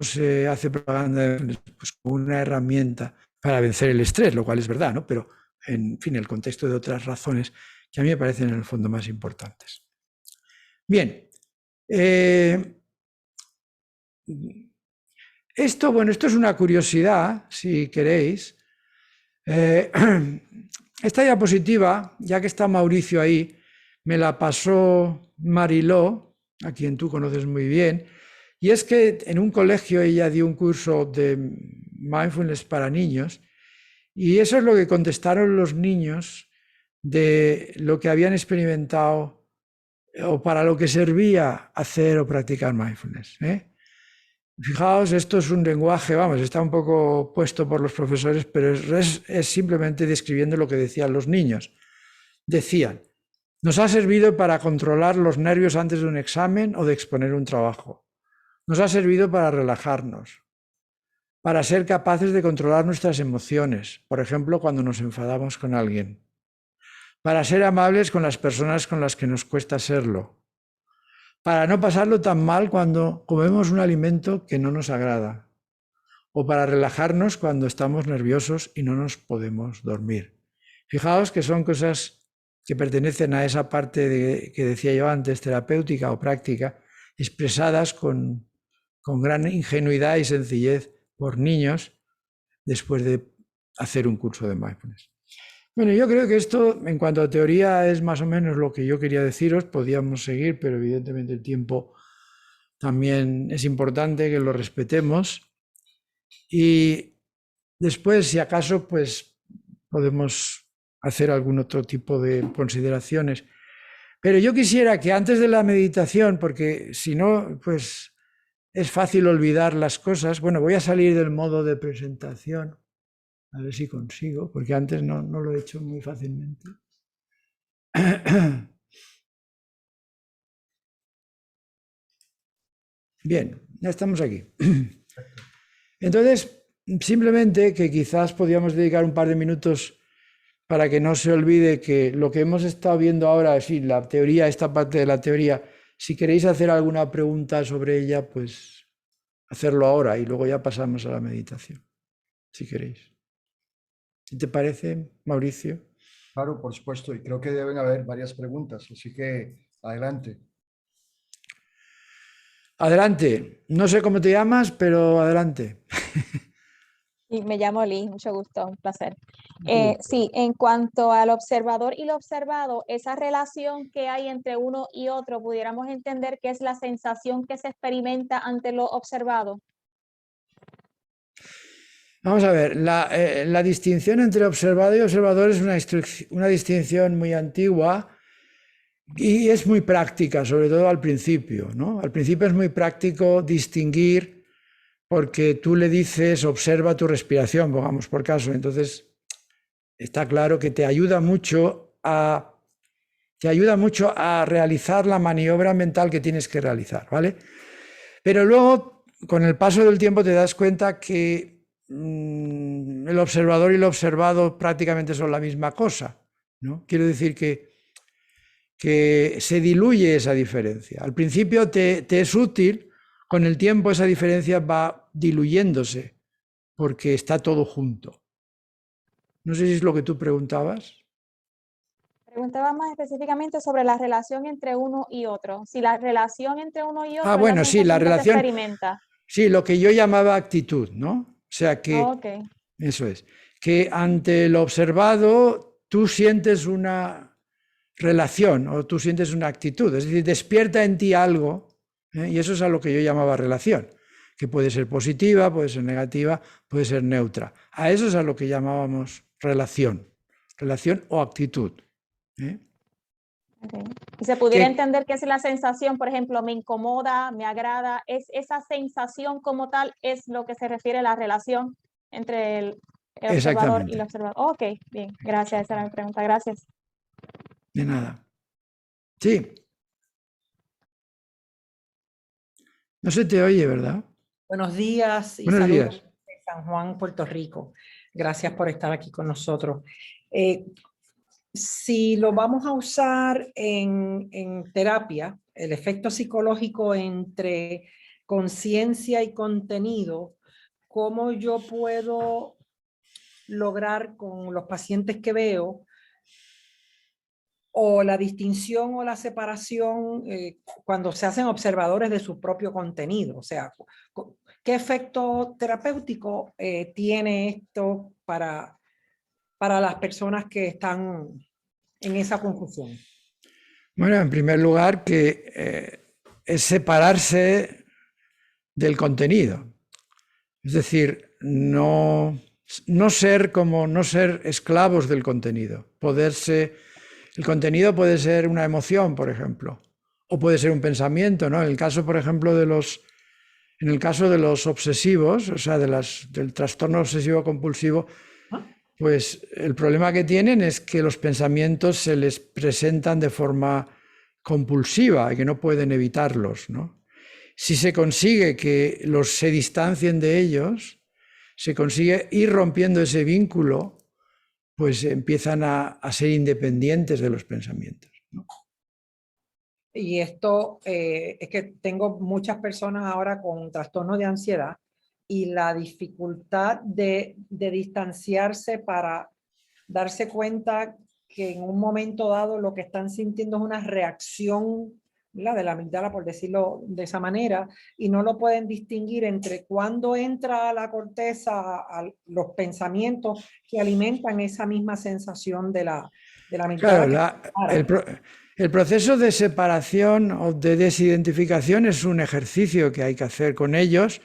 se hace propaganda pues, como una herramienta para vencer el estrés, lo cual es verdad, ¿no? Pero, en fin, el contexto de otras razones que a mí me parecen en el fondo más importantes. Bien. Esto es una curiosidad, si queréis. Esta diapositiva, ya que está Mauricio ahí, me la pasó Mariló, a quien tú conoces muy bien, y es que en un colegio ella dio un curso de mindfulness para niños, y eso es lo que contestaron los niños de lo que habían experimentado o para lo que servía hacer o practicar mindfulness. Fijaos, esto es un lenguaje, vamos, está un poco puesto por los profesores, pero es simplemente describiendo lo que decían los niños. Decían, nos ha servido para controlar los nervios antes de un examen o de exponer un trabajo. Nos ha servido para relajarnos, para ser capaces de controlar nuestras emociones, por ejemplo, cuando nos enfadamos con alguien, para ser amables con las personas con las que nos cuesta serlo, para no pasarlo tan mal cuando comemos un alimento que no nos agrada, o para relajarnos cuando estamos nerviosos y no nos podemos dormir. Fijaos que son cosas que pertenecen a esa parte que decía yo antes, terapéutica o práctica, expresadas con gran ingenuidad y sencillez por niños después de hacer un curso de mindfulness. Bueno, yo creo que esto, en cuanto a teoría, es más o menos lo que yo quería deciros. Podíamos seguir, pero evidentemente el tiempo también es importante que lo respetemos. Y después, si acaso, pues podemos hacer algún otro tipo de consideraciones. Pero yo quisiera que antes de la meditación, porque si no, pues es fácil olvidar las cosas. Bueno, voy a salir del modo de presentación. A ver si consigo, porque antes no lo he hecho muy fácilmente. Bien, ya estamos aquí. Entonces, simplemente que quizás podríamos dedicar un par de minutos para que no se olvide que lo que hemos estado viendo ahora, sí, la teoría, esta parte de la teoría, si queréis hacer alguna pregunta sobre ella, pues hacerlo ahora y luego ya pasamos a la meditación, si queréis. ¿Qué te parece, Mauricio? Claro, por supuesto, y creo que deben haber varias preguntas, así que adelante. Adelante. No sé cómo te llamas, pero adelante. Y me llamo Liz, mucho gusto, un placer. Mucho gusto. Sí, en cuanto al observador y lo observado, esa relación que hay entre uno y otro, pudiéramos entender que es la sensación que se experimenta ante lo observado. Vamos a ver, la distinción entre observado y observador es una distinción muy antigua y es muy práctica, sobre todo al principio, ¿no? Al principio es muy práctico distinguir porque tú le dices observa tu respiración, pongamos por caso, entonces está claro que te ayuda mucho a realizar la maniobra mental que tienes que realizar, ¿vale? Pero luego, con el paso del tiempo, te das cuenta que el observador y el observado prácticamente son la misma cosa, ¿no? Quiero decir que se diluye esa diferencia. Al principio te es útil, con el tiempo esa diferencia va diluyéndose, porque está todo junto. No sé si es lo que tú preguntabas. Preguntaba más específicamente sobre la relación entre uno y otro. Si la relación entre uno y otro Bueno, sí, la sensación que se relación, experimenta. sí, lo que yo llamaba actitud, ¿no? O sea que, Okay. eso es, que ante lo observado tú sientes una relación o tú sientes una actitud, es decir, despierta en ti algo, y eso es a lo que yo llamaba relación, que puede ser positiva, puede ser negativa, puede ser neutra. A eso es a lo que llamábamos relación o actitud. Okay. Y se pudiera entender que es la sensación, por ejemplo, me incomoda, me agrada, es esa sensación como tal es lo que se refiere a la relación entre el observador y el observador. Ok, bien, gracias, esa era mi pregunta, gracias. De nada. Sí. No se te oye, ¿verdad? Buenos días y Buenos saludos días. de San Juan, Puerto Rico. Gracias por estar aquí con nosotros. Si lo vamos a usar en terapia, el efecto psicológico entre conciencia y contenido, ¿cómo yo puedo lograr con los pacientes que veo o la distinción o la separación cuando se hacen observadores de su propio contenido? O sea, ¿qué efecto terapéutico tiene esto para las personas que están en esa confusión? Bueno, en primer lugar, que es separarse del contenido. Es decir, no ser esclavos del contenido. El contenido puede ser una emoción, por ejemplo, o puede ser un pensamiento, ¿no? En el caso, por ejemplo, de los obsesivos, o sea, del trastorno obsesivo compulsivo, pues el problema que tienen es que los pensamientos se les presentan de forma compulsiva y que no pueden evitarlos, ¿no? Si se consigue que se distancien de ellos, se consigue ir rompiendo ese vínculo, pues empiezan a ser independientes de los pensamientos, ¿no? Y esto es que tengo muchas personas ahora con trastorno de ansiedad y la dificultad de distanciarse para darse cuenta que en un momento dado lo que están sintiendo es una reacción, ¿verdad?, de la amígdala, por decirlo de esa manera, y no lo pueden distinguir entre cuando entra a la corteza a los pensamientos que alimentan esa misma sensación de la amígdala. Claro, el proceso de separación o de desidentificación es un ejercicio que hay que hacer con ellos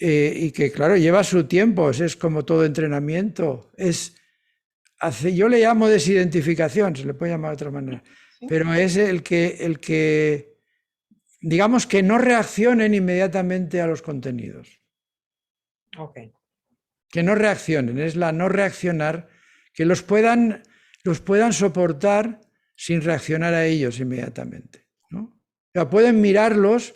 y que, claro, lleva su tiempo, es como todo entrenamiento. Yo le llamo desidentificación, se le puede llamar de otra manera, ¿Sí? Pero es el que, digamos, que no reaccionen inmediatamente a los contenidos. Okay. Que no reaccionen, es la no reaccionar, que los puedan soportar sin reaccionar a ellos inmediatamente, ¿no? O sea, pueden mirarlos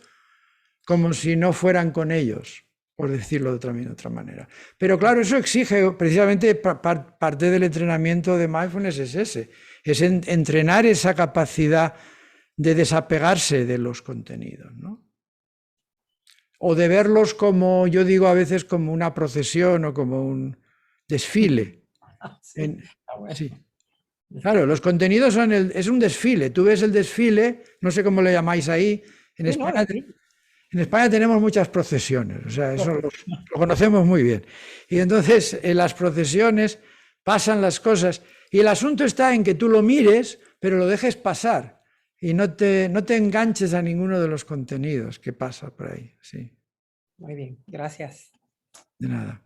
como si no fueran con ellos, por decirlo de otra manera. Pero claro, eso exige, precisamente parte del entrenamiento de mindfulness es ese, es entrenar esa capacidad de desapegarse de los contenidos, ¿no? O de verlos como, yo digo a veces, como una procesión o como un desfile. Sí, Sí. Claro, los contenidos es un desfile. Tú ves el desfile, no sé cómo le llamáis ahí. En España tenemos muchas procesiones, o sea, eso lo conocemos muy bien. Y entonces en las procesiones pasan las cosas y el asunto está en que tú lo mires, pero lo dejes pasar y no te enganches a ninguno de los contenidos que pasa por ahí. Sí. Muy bien, gracias. De nada.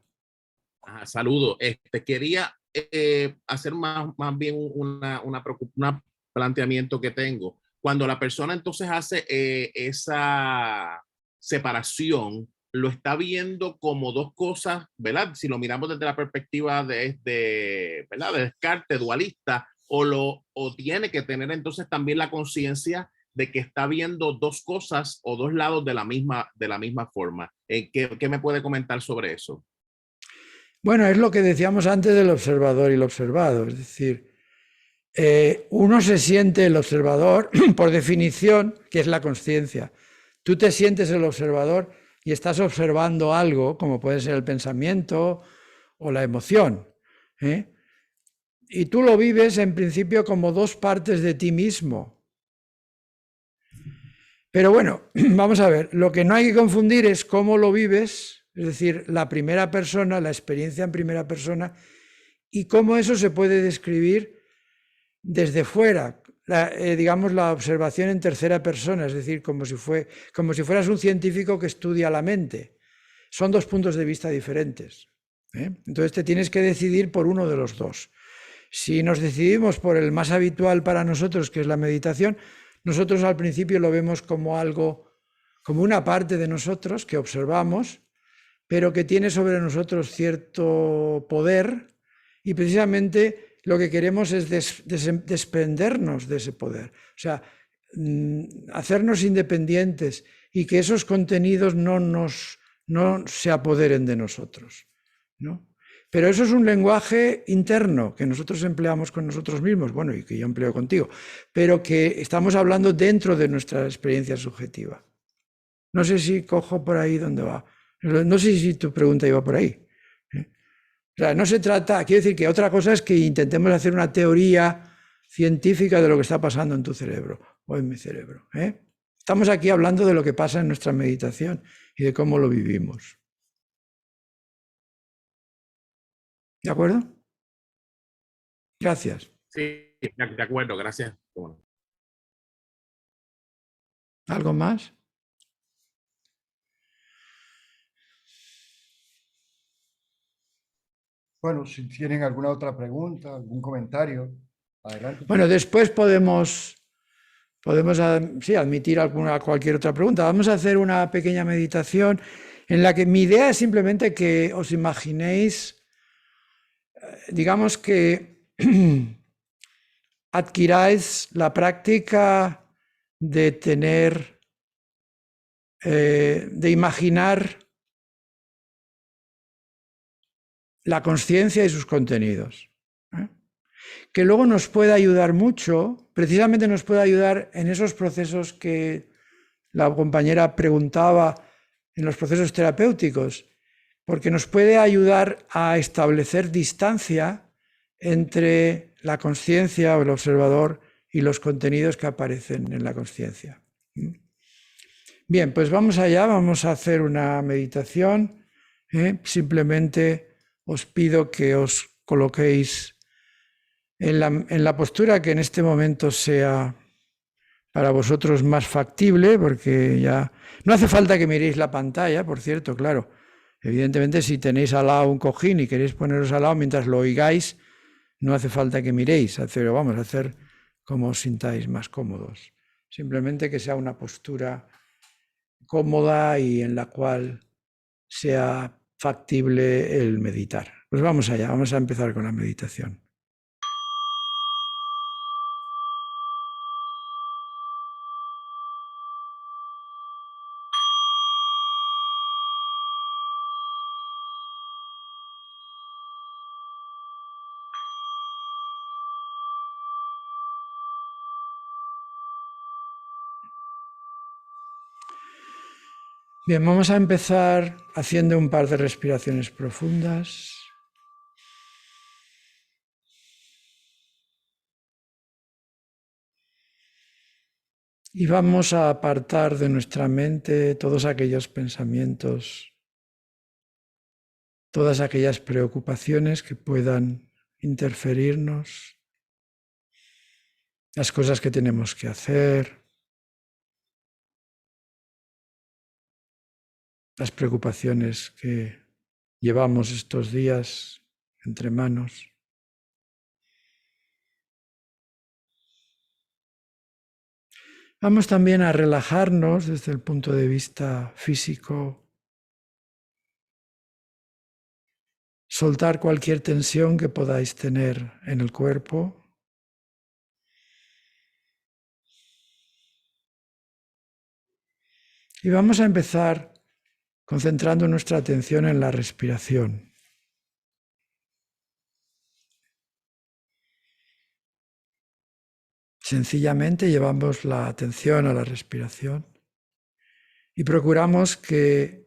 Saludo. Quería hacer más bien un planteamiento que tengo. Cuando la persona entonces hace esa separación, lo está viendo como dos cosas, ¿verdad? Si lo miramos desde la perspectiva ¿verdad?, de Descartes, dualista, o tiene que tener entonces también la conciencia de que está viendo dos cosas o dos lados de la misma forma. ¿Qué me puede comentar sobre eso? Bueno, es lo que decíamos antes del observador y el observado, es decir, uno se siente el observador por definición, que es la consciencia. Tú te sientes el observador y estás observando algo, como puede ser el pensamiento o la emoción, ¿eh? Y tú lo vives en principio como dos partes de ti mismo. Pero bueno, vamos a ver, lo que no hay que confundir es cómo lo vives, es decir, la primera persona, la experiencia en primera persona, y cómo eso se puede describir desde fuera, digamos la observación en tercera persona, es decir, como si fueras un científico que estudia la mente. Son dos puntos de vista diferentes, ¿eh? Entonces te tienes que decidir por uno de los dos. Si nos decidimos por el más habitual para nosotros, que es la meditación, nosotros al principio lo vemos como algo, como una parte de nosotros que observamos, pero que tiene sobre nosotros cierto poder, y precisamente lo que queremos es desprendernos de ese poder, o sea, hacernos independientes y que esos contenidos no nos no se apoderen de nosotros, ¿no? Pero eso es un lenguaje interno que nosotros empleamos con nosotros mismos, bueno, y que yo empleo contigo, pero que estamos hablando dentro de nuestra experiencia subjetiva. No sé si cojo por ahí dónde va. No sé si tu pregunta iba por ahí. O sea, no se trata, quiero decir que otra cosa es que intentemos hacer una teoría científica de lo que está pasando en tu cerebro o en mi cerebro. Estamos aquí hablando de lo que pasa en nuestra meditación y de cómo lo vivimos. ¿De acuerdo? Gracias. Sí, de acuerdo, gracias. ¿Algo más? Bueno, si tienen alguna otra pregunta, algún comentario, adelante. Bueno, después podemos sí, admitir cualquier otra pregunta. Vamos a hacer una pequeña meditación en la que mi idea es simplemente que os imaginéis, digamos que adquiráis la práctica de tener, de imaginar la consciencia y sus contenidos, que luego nos puede ayudar mucho, precisamente nos puede ayudar en esos procesos que la compañera preguntaba, en los procesos terapéuticos, porque nos puede ayudar a establecer distancia entre la consciencia o el observador y los contenidos que aparecen en la consciencia. Bien, pues vamos allá, vamos a hacer una meditación. Simplemente os pido que os coloquéis en la postura que en este momento sea para vosotros más factible, porque ya no hace falta que miréis la pantalla, por cierto, claro. Evidentemente, si tenéis al lado un cojín y queréis poneros al lado mientras lo oigáis, no hace falta que miréis, pero vamos a hacer como os sintáis más cómodos. Simplemente que sea una postura cómoda y en la cual sea factible el meditar. Pues vamos allá, vamos a empezar con la meditación. Bien, vamos a empezar haciendo un par de respiraciones profundas. Y vamos a apartar de nuestra mente todos aquellos pensamientos, todas aquellas preocupaciones que puedan interferirnos, las cosas que tenemos que hacer, las preocupaciones que llevamos estos días entre manos. Vamos también a relajarnos desde el punto de vista físico, soltar cualquier tensión que podáis tener en el cuerpo. Y vamos a empezar concentrando nuestra atención en la respiración. Sencillamente llevamos la atención a la respiración y procuramos que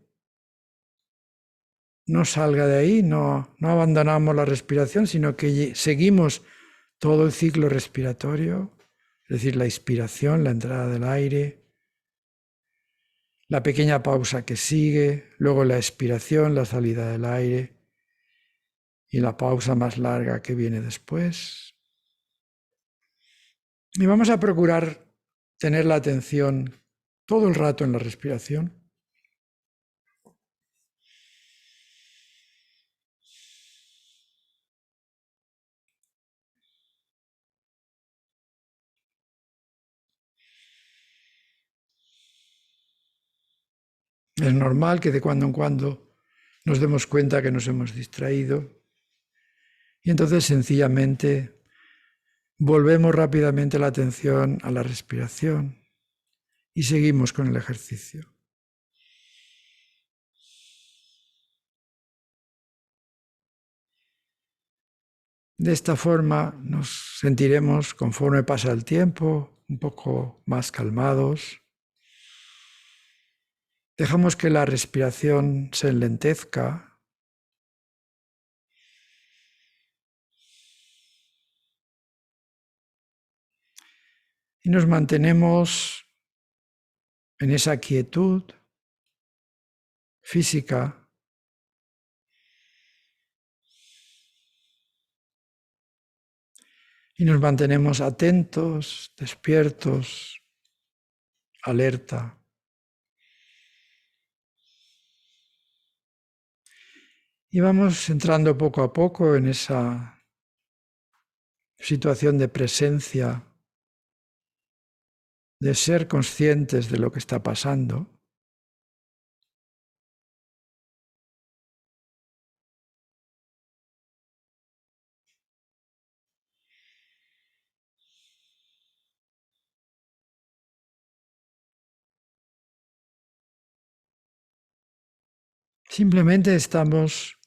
no salga de ahí, no abandonamos la respiración, sino que seguimos todo el ciclo respiratorio, es decir, la inspiración, la entrada del aire, la pequeña pausa que sigue, luego la expiración, la salida del aire y la pausa más larga que viene después. Y vamos a procurar tener la atención todo el rato en la respiración. Es normal que de cuando en cuando nos demos cuenta que nos hemos distraído y entonces sencillamente volvemos rápidamente la atención a la respiración y seguimos con el ejercicio. De esta forma nos sentiremos, conforme pasa el tiempo, un poco más calmados. Dejamos que la respiración se enlentezca. Y nos mantenemos en esa quietud física. Y nos mantenemos atentos, despiertos, alerta. Y vamos entrando poco a poco en esa situación de presencia, de ser conscientes de lo que está pasando. Simplemente estamos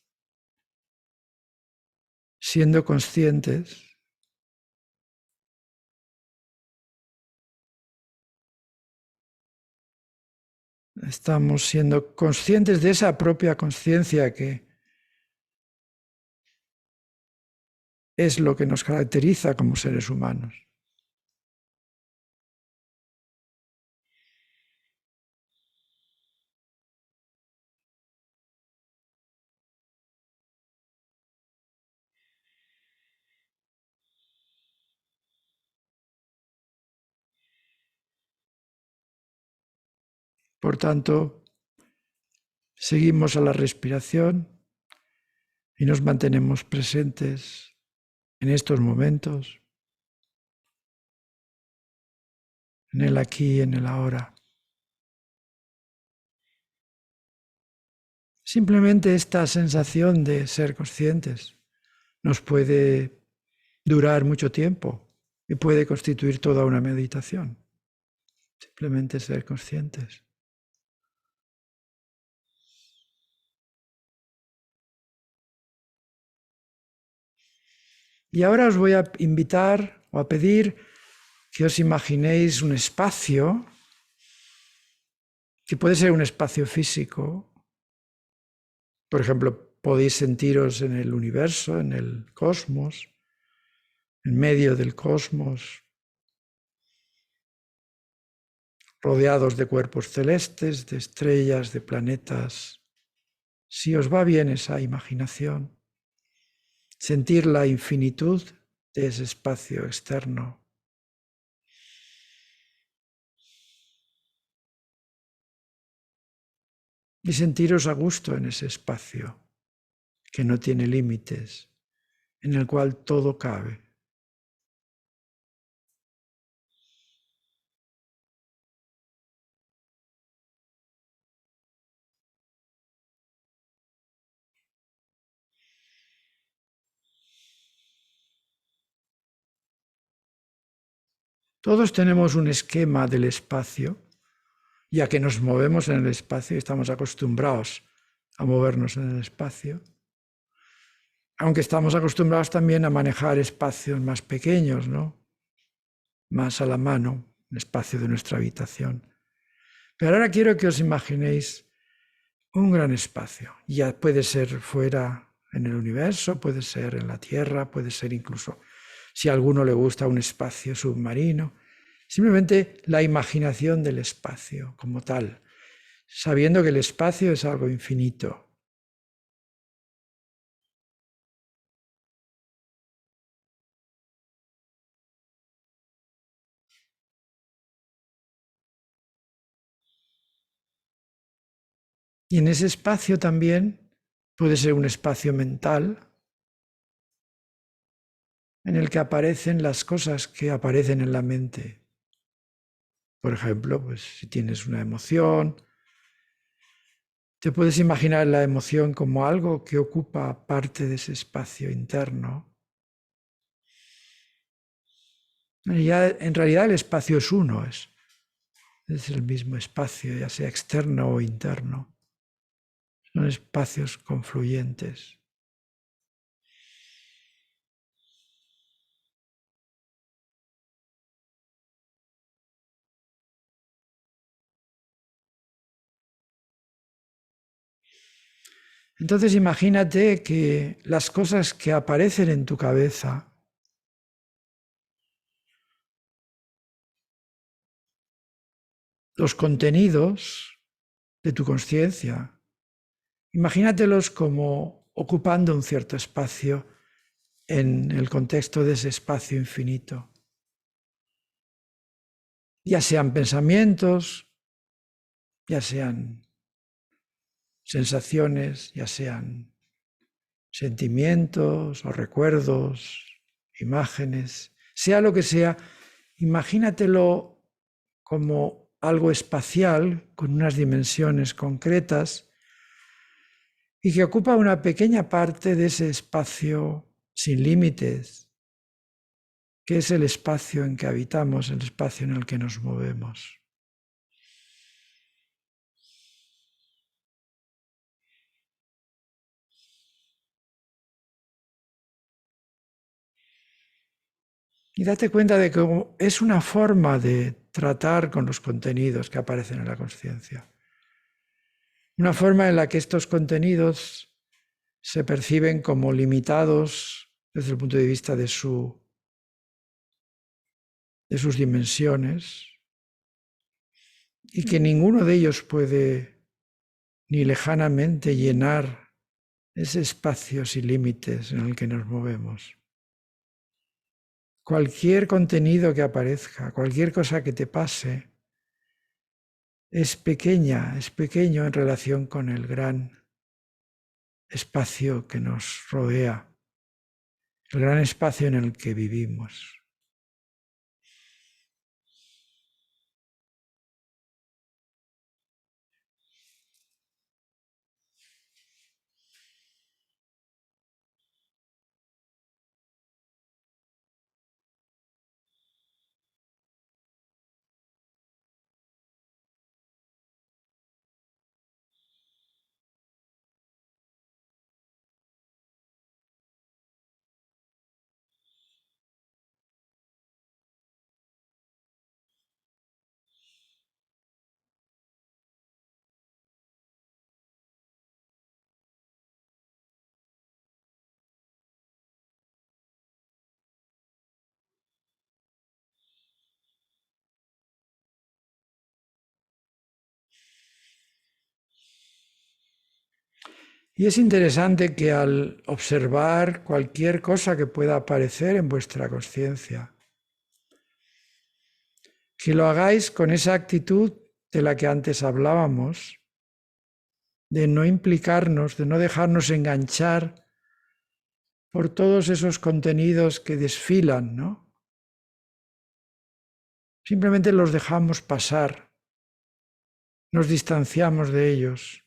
siendo conscientes estamos siendo conscientes de esa propia conciencia que es lo que nos caracteriza como seres humanos. Por tanto, seguimos a la respiración y nos mantenemos presentes en estos momentos, en el aquí y en el ahora. Simplemente esta sensación de ser conscientes nos puede durar mucho tiempo y puede constituir toda una meditación. Simplemente ser conscientes. Y ahora os voy a invitar o a pedir que os imaginéis un espacio, que puede ser un espacio físico. Por ejemplo, podéis sentiros en el universo, en el cosmos, en medio del cosmos, rodeados de cuerpos celestes, de estrellas, de planetas. Si os va bien esa imaginación, sentir la infinitud de ese espacio externo. Y sentiros a gusto en ese espacio que no tiene límites, en el cual todo cabe. Todos tenemos un esquema del espacio, ya que nos movemos en el espacio y estamos acostumbrados a movernos en el espacio, aunque estamos acostumbrados también a manejar espacios más pequeños, ¿no? Más a la mano, el espacio de nuestra habitación. Pero ahora quiero que os imaginéis un gran espacio. Ya puede ser fuera en el universo, puede ser en la Tierra, puede ser incluso, si a alguno le gusta, un espacio submarino. Simplemente la imaginación del espacio como tal, sabiendo que el espacio es algo infinito. Y en ese espacio también puede ser un espacio mental en el que aparecen las cosas que aparecen en la mente. Por ejemplo, pues si tienes una emoción, te puedes imaginar la emoción como algo que ocupa parte de ese espacio interno. En realidad el espacio es uno, es el mismo espacio, ya sea externo o interno. Son espacios confluyentes. Entonces imagínate que las cosas que aparecen en tu cabeza los contenidos de tu conciencia, imagínatelos como ocupando un cierto espacio en el contexto de ese espacio infinito. Ya sean pensamientos, ya sean sensaciones, ya sean sentimientos o recuerdos, imágenes, sea lo que sea, imagínatelo como algo espacial con unas dimensiones concretas y que ocupa una pequeña parte de ese espacio sin límites, que es el espacio en que habitamos, el espacio en el que nos movemos. Y date cuenta de que es una forma de tratar con los contenidos que aparecen en la conciencia. Una forma en la que estos contenidos se perciben como limitados desde el punto de vista de sus dimensiones y que ninguno de ellos puede ni lejanamente llenar ese espacio sin límites en el que nos movemos. Cualquier contenido que aparezca, cualquier cosa que te pase, es pequeño en relación con el gran espacio que nos rodea, el gran espacio en el que vivimos. Y es interesante que al observar cualquier cosa que pueda aparecer en vuestra conciencia, que lo hagáis con esa actitud de la que antes hablábamos, de no implicarnos, de no dejarnos enganchar por todos esos contenidos que desfilan, ¿no? Simplemente los dejamos pasar, nos distanciamos de ellos.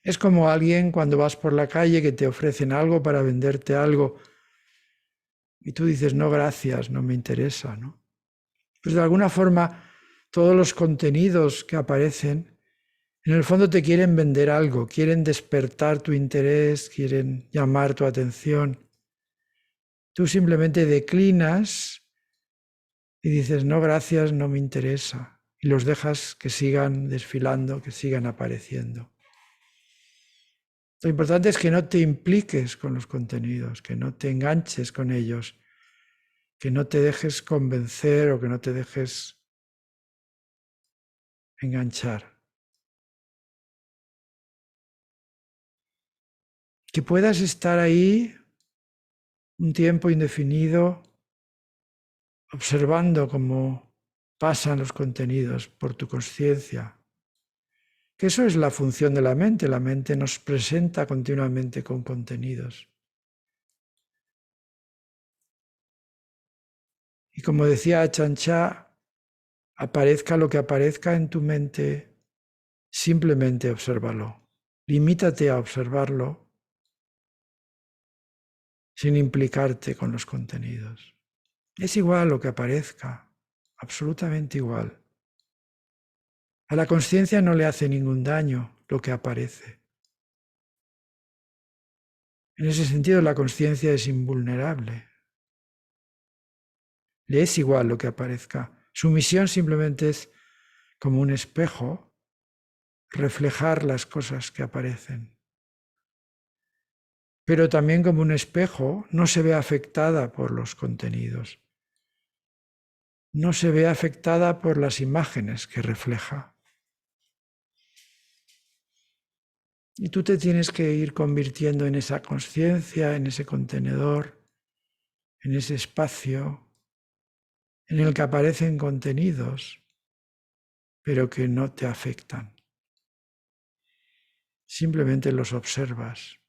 Es como alguien cuando vas por la calle que te ofrecen algo para venderte algo y tú dices, no, gracias, no me interesa, ¿no? Pues de alguna forma todos los contenidos que aparecen en el fondo te quieren vender algo, quieren despertar tu interés, quieren llamar tu atención. Tú simplemente declinas y dices, no, gracias, no me interesa. Y los dejas que sigan desfilando, que sigan apareciendo. Lo importante es que no te impliques con los contenidos, que no te enganches con ellos, que no te dejes convencer o que no te dejes enganchar. Que puedas estar ahí un tiempo indefinido observando cómo pasan los contenidos por tu conciencia. Que eso es la función de la mente nos presenta continuamente con contenidos. Y como decía Achan Chah, aparezca lo que aparezca en tu mente, simplemente obsérvalo. Limítate a observarlo sin implicarte con los contenidos. Es igual lo que aparezca, absolutamente igual. A la conciencia no le hace ningún daño lo que aparece. En ese sentido, la conciencia es invulnerable. Le es igual lo que aparezca. Su misión simplemente es como un espejo, reflejar las cosas que aparecen. Pero también como un espejo no se ve afectada por los contenidos, no se ve afectada por las imágenes que refleja. Y tú te tienes que ir convirtiendo en esa conciencia, en ese contenedor, en ese espacio en el que aparecen contenidos, pero que no te afectan. Simplemente los observas.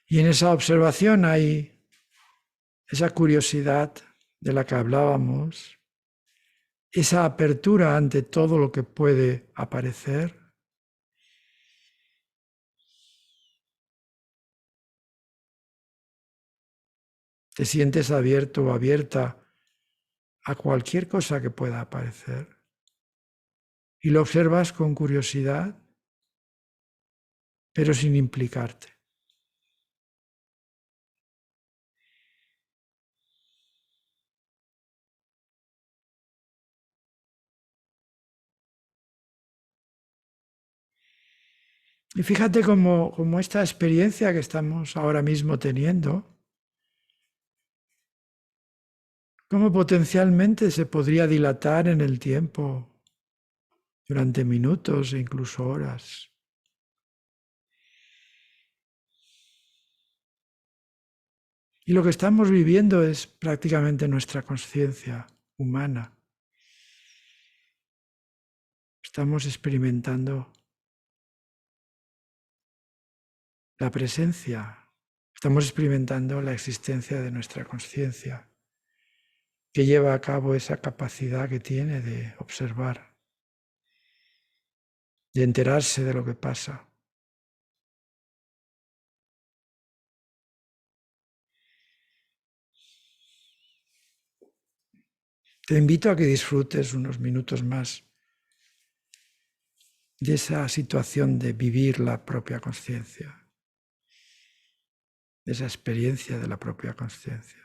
Y en esa observación hay esa curiosidad de la que hablábamos, esa apertura ante todo lo que puede aparecer. Te sientes abierto o abierta a cualquier cosa que pueda aparecer y lo observas con curiosidad, pero sin implicarte. Y fíjate cómo esta experiencia que estamos ahora mismo teniendo, cómo potencialmente se podría dilatar en el tiempo durante minutos e incluso horas. Y lo que estamos viviendo es prácticamente nuestra conciencia humana. Estamos experimentando la presencia, estamos experimentando la existencia de nuestra conciencia, que lleva a cabo esa capacidad que tiene de observar, de enterarse de lo que pasa. Te invito a que disfrutes unos minutos más de esa situación de vivir la propia conciencia, de esa experiencia de la propia conciencia.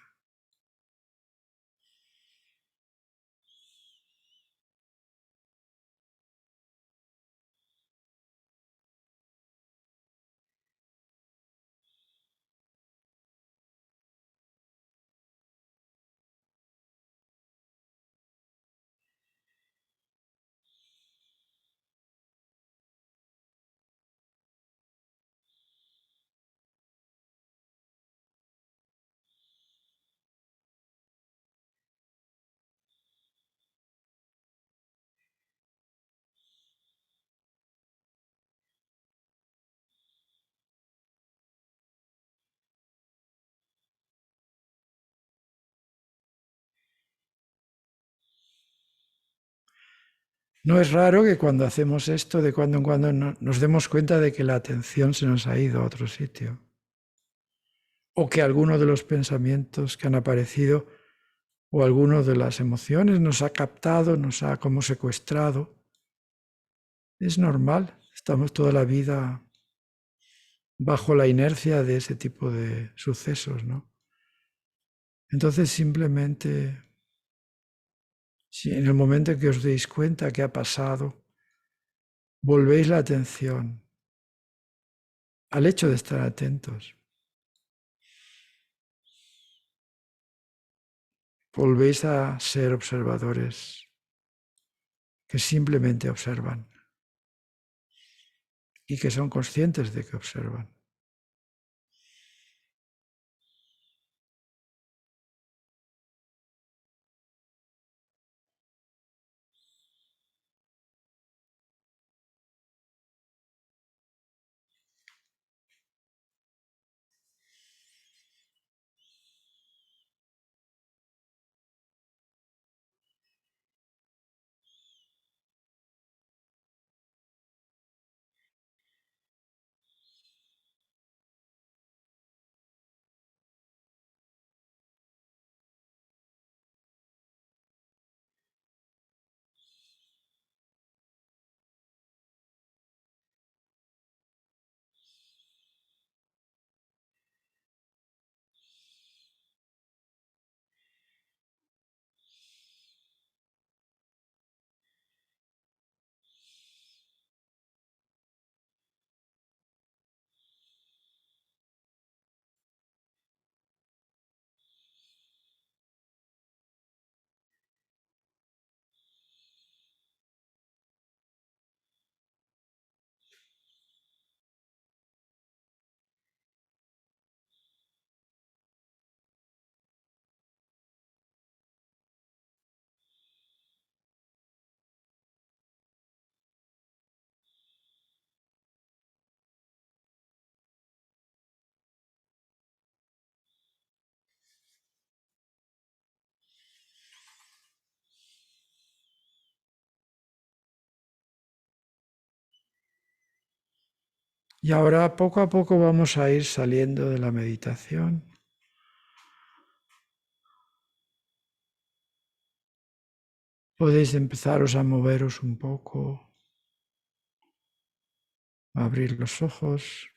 No es raro que cuando hacemos esto, de cuando en cuando nos demos cuenta de que la atención se nos ha ido a otro sitio, o que alguno de los pensamientos que han aparecido o alguno de las emociones nos ha captado, nos ha como secuestrado. Es normal, estamos toda la vida bajo la inercia de ese tipo de sucesos, ¿no? Entonces simplemente, si en el momento en que os deis cuenta que ha pasado, volvéis la atención al hecho de estar atentos. Volvéis a ser observadores que simplemente observan y que son conscientes de que observan. Y ahora poco a poco vamos a ir saliendo de la meditación. Podéis empezaros a moveros un poco, a abrir los ojos.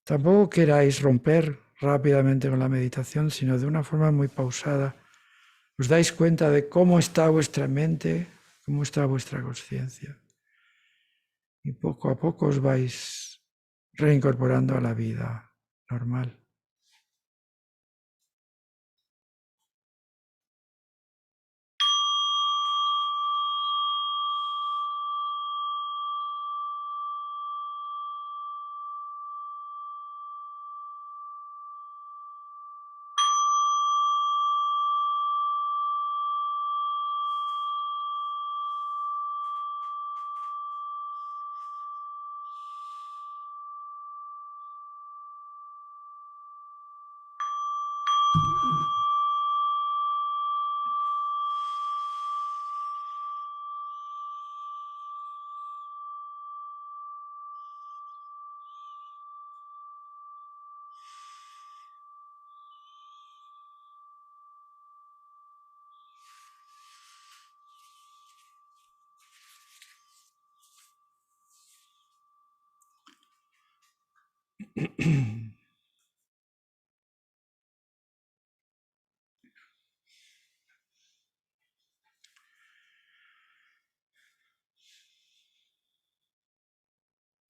Tampoco queráis romper rápidamente con la meditación, sino de una forma muy pausada. Os dais cuenta de cómo está vuestra mente, cómo está vuestra conciencia. Y poco a poco os vais reincorporando a la vida normal.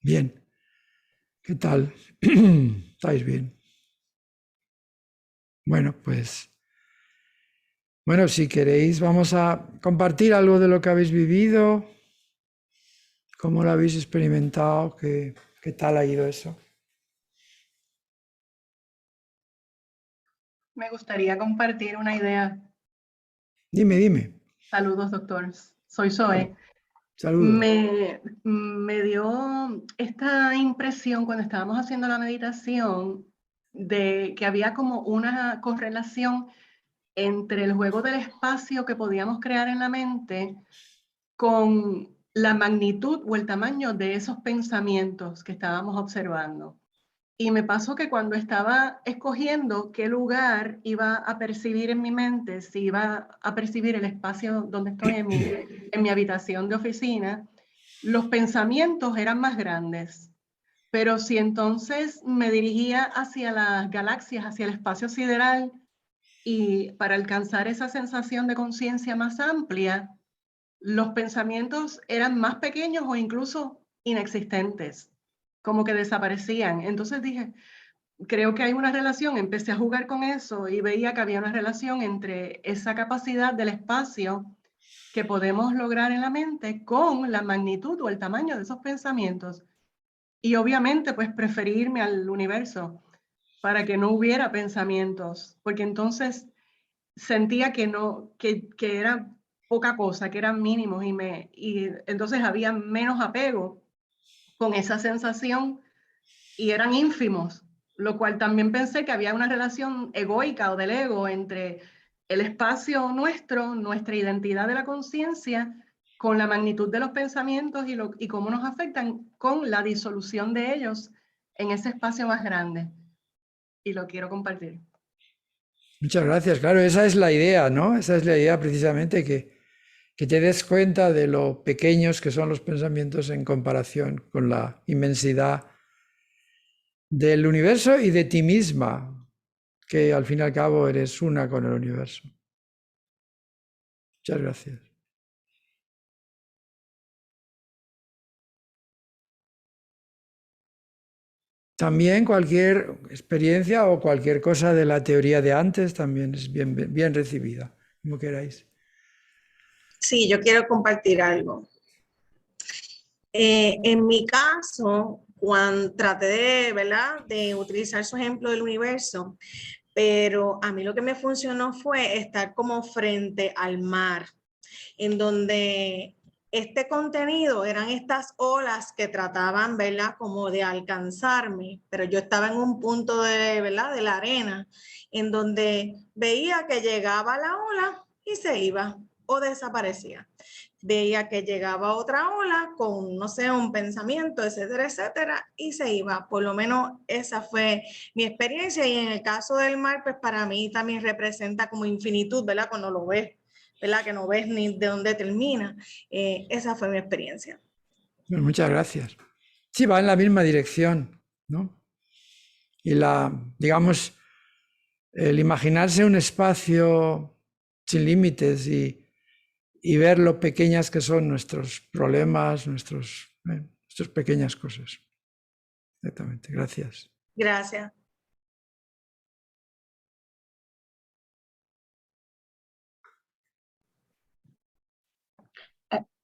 Bien. ¿Qué tal? ¿Estáis bien? Bueno, pues, bueno, si queréis, vamos a compartir algo de lo que habéis vivido, cómo lo habéis experimentado, qué tal ha ido eso. Me gustaría compartir una idea. Dime. Saludos, doctor. Soy Zoe. Saludos. Me dio esta impresión cuando estábamos haciendo la meditación de que había como una correlación entre el juego del espacio que podíamos crear en la mente con la magnitud o el tamaño de esos pensamientos que estábamos observando. Y me pasó que cuando estaba escogiendo qué lugar iba a percibir en mi mente, si iba a percibir el espacio donde estoy en mi habitación de oficina, los pensamientos eran más grandes. Pero si entonces me dirigía hacia las galaxias, hacia el espacio sideral, y para alcanzar esa sensación de conciencia más amplia, los pensamientos eran más pequeños o incluso inexistentes, como que desaparecían. Entonces dije, creo que hay una relación, empecé a jugar con eso y veía que había una relación entre esa capacidad del espacio que podemos lograr en la mente con la magnitud o el tamaño de esos pensamientos. Y obviamente, pues preferí irme al universo para que no hubiera pensamientos, porque entonces sentía que no, que era poca cosa, que eran mínimos y entonces había menos apego con esa sensación y eran ínfimos, lo cual también pensé que había una relación egoica o del ego entre el espacio nuestro, nuestra identidad de la conciencia, con la magnitud de los pensamientos y cómo nos afectan con la disolución de ellos en ese espacio más grande. Y lo quiero compartir. Muchas gracias. Claro, esa es la idea, ¿no? Esa es la idea precisamente que te des cuenta de lo pequeños que son los pensamientos en comparación con la inmensidad del universo y de ti misma, que al fin y al cabo eres una con el universo. Muchas gracias. También cualquier experiencia o cualquier cosa de la teoría de antes también es bien recibida, como queráis. Sí, yo quiero compartir algo. En mi caso, cuando traté de, ¿verdad?, de utilizar su ejemplo del universo, pero a mí lo que me funcionó fue estar como frente al mar, en donde este contenido eran estas olas que trataban, ¿verdad?, como de alcanzarme, pero yo estaba en un punto de, ¿verdad?, de la arena, en donde veía que llegaba la ola y se iba o desaparecía. veía que llegaba otra ola con, no sé, un pensamiento, etcétera, etcétera, y se iba. Por lo menos esa fue mi experiencia. Y en el caso del mar, pues para mí también representa como infinitud, ¿verdad? Cuando lo ves, ¿verdad? Que no ves ni de dónde termina. Esa fue mi experiencia. Bueno, muchas gracias. Sí, va en la misma dirección, ¿no? Y digamos, el imaginarse un espacio sin límites y ver lo pequeñas que son nuestros problemas, nuestras pequeñas cosas. Exactamente, gracias. Gracias.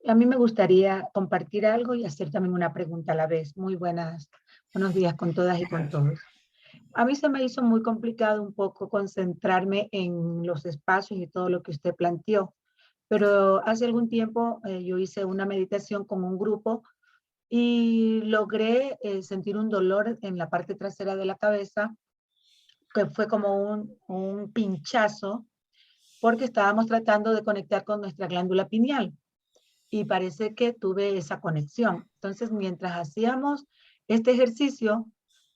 A mí me gustaría compartir algo y hacer también una pregunta a la vez. Muy buenos días con todas y con todos. A mí se me hizo muy complicado un poco concentrarme en los espacios y todo lo que usted planteó, pero hace algún tiempo yo hice una meditación con un grupo y logré sentir un dolor en la parte trasera de la cabeza, que fue como un pinchazo, porque estábamos tratando de conectar con nuestra glándula pineal. Y parece que tuve esa conexión. Entonces, mientras hacíamos este ejercicio,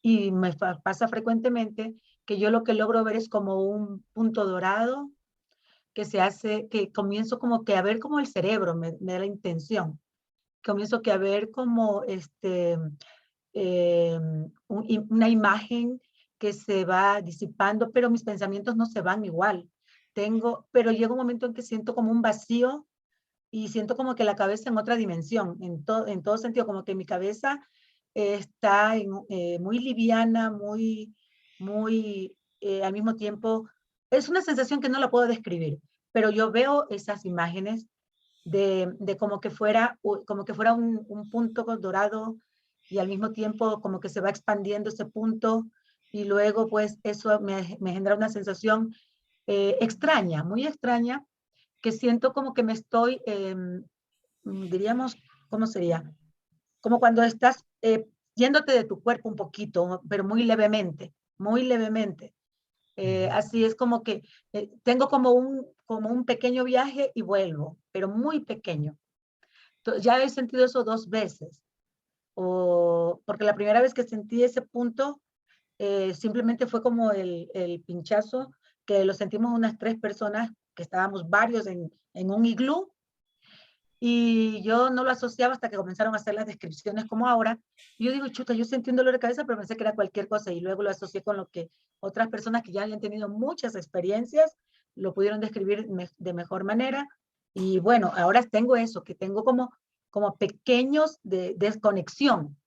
y me pasa frecuentemente, que yo lo que logro ver es como un punto dorado que se hace, que comienzo como que a ver como el cerebro me da la intención. Comienzo que a ver como una imagen que se va disipando, pero mis pensamientos no se van igual. Pero llega un momento en que siento como un vacío y siento como que la cabeza en otra dimensión, en todo sentido, como que mi cabeza está muy liviana, muy al mismo tiempo, es una sensación que no la puedo describir, pero yo veo esas imágenes de como que fuera un punto dorado y al mismo tiempo como que se va expandiendo ese punto y luego pues eso me genera una sensación extraña, muy extraña, que siento como que me estoy, diríamos, ¿cómo sería? Como cuando estás yéndote de tu cuerpo un poquito, pero muy levemente, muy levemente. Así es como que tengo como un pequeño viaje y vuelvo, pero muy pequeño. Ya he sentido eso 2 veces, porque la primera vez que sentí ese punto, simplemente fue como el pinchazo, que lo sentimos unas 3 personas, que estábamos varios en un iglú, y yo no lo asociaba hasta que comenzaron a hacer las descripciones como ahora. Y yo digo, chuta, yo sentí un dolor de cabeza, pero pensé que era cualquier cosa, y luego lo asocié con lo que otras personas que ya habían tenido muchas experiencias lo pudieron describir de mejor manera. Y bueno, ahora tengo eso, que tengo como pequeños de desconexión,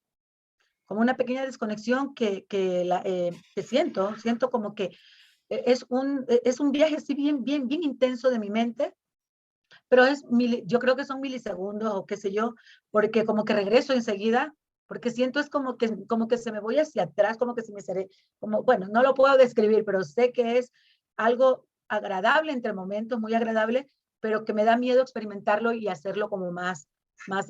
como una pequeña desconexión que siento como que es un viaje así bien intenso de mi mente, pero yo creo que son milisegundos o qué sé yo, porque como que regreso enseguida, porque siento es como que se me voy hacia atrás, como que se me seré, bueno, no lo puedo describir, pero sé que es algo agradable entre momentos, muy agradable, pero que me da miedo experimentarlo y hacerlo como más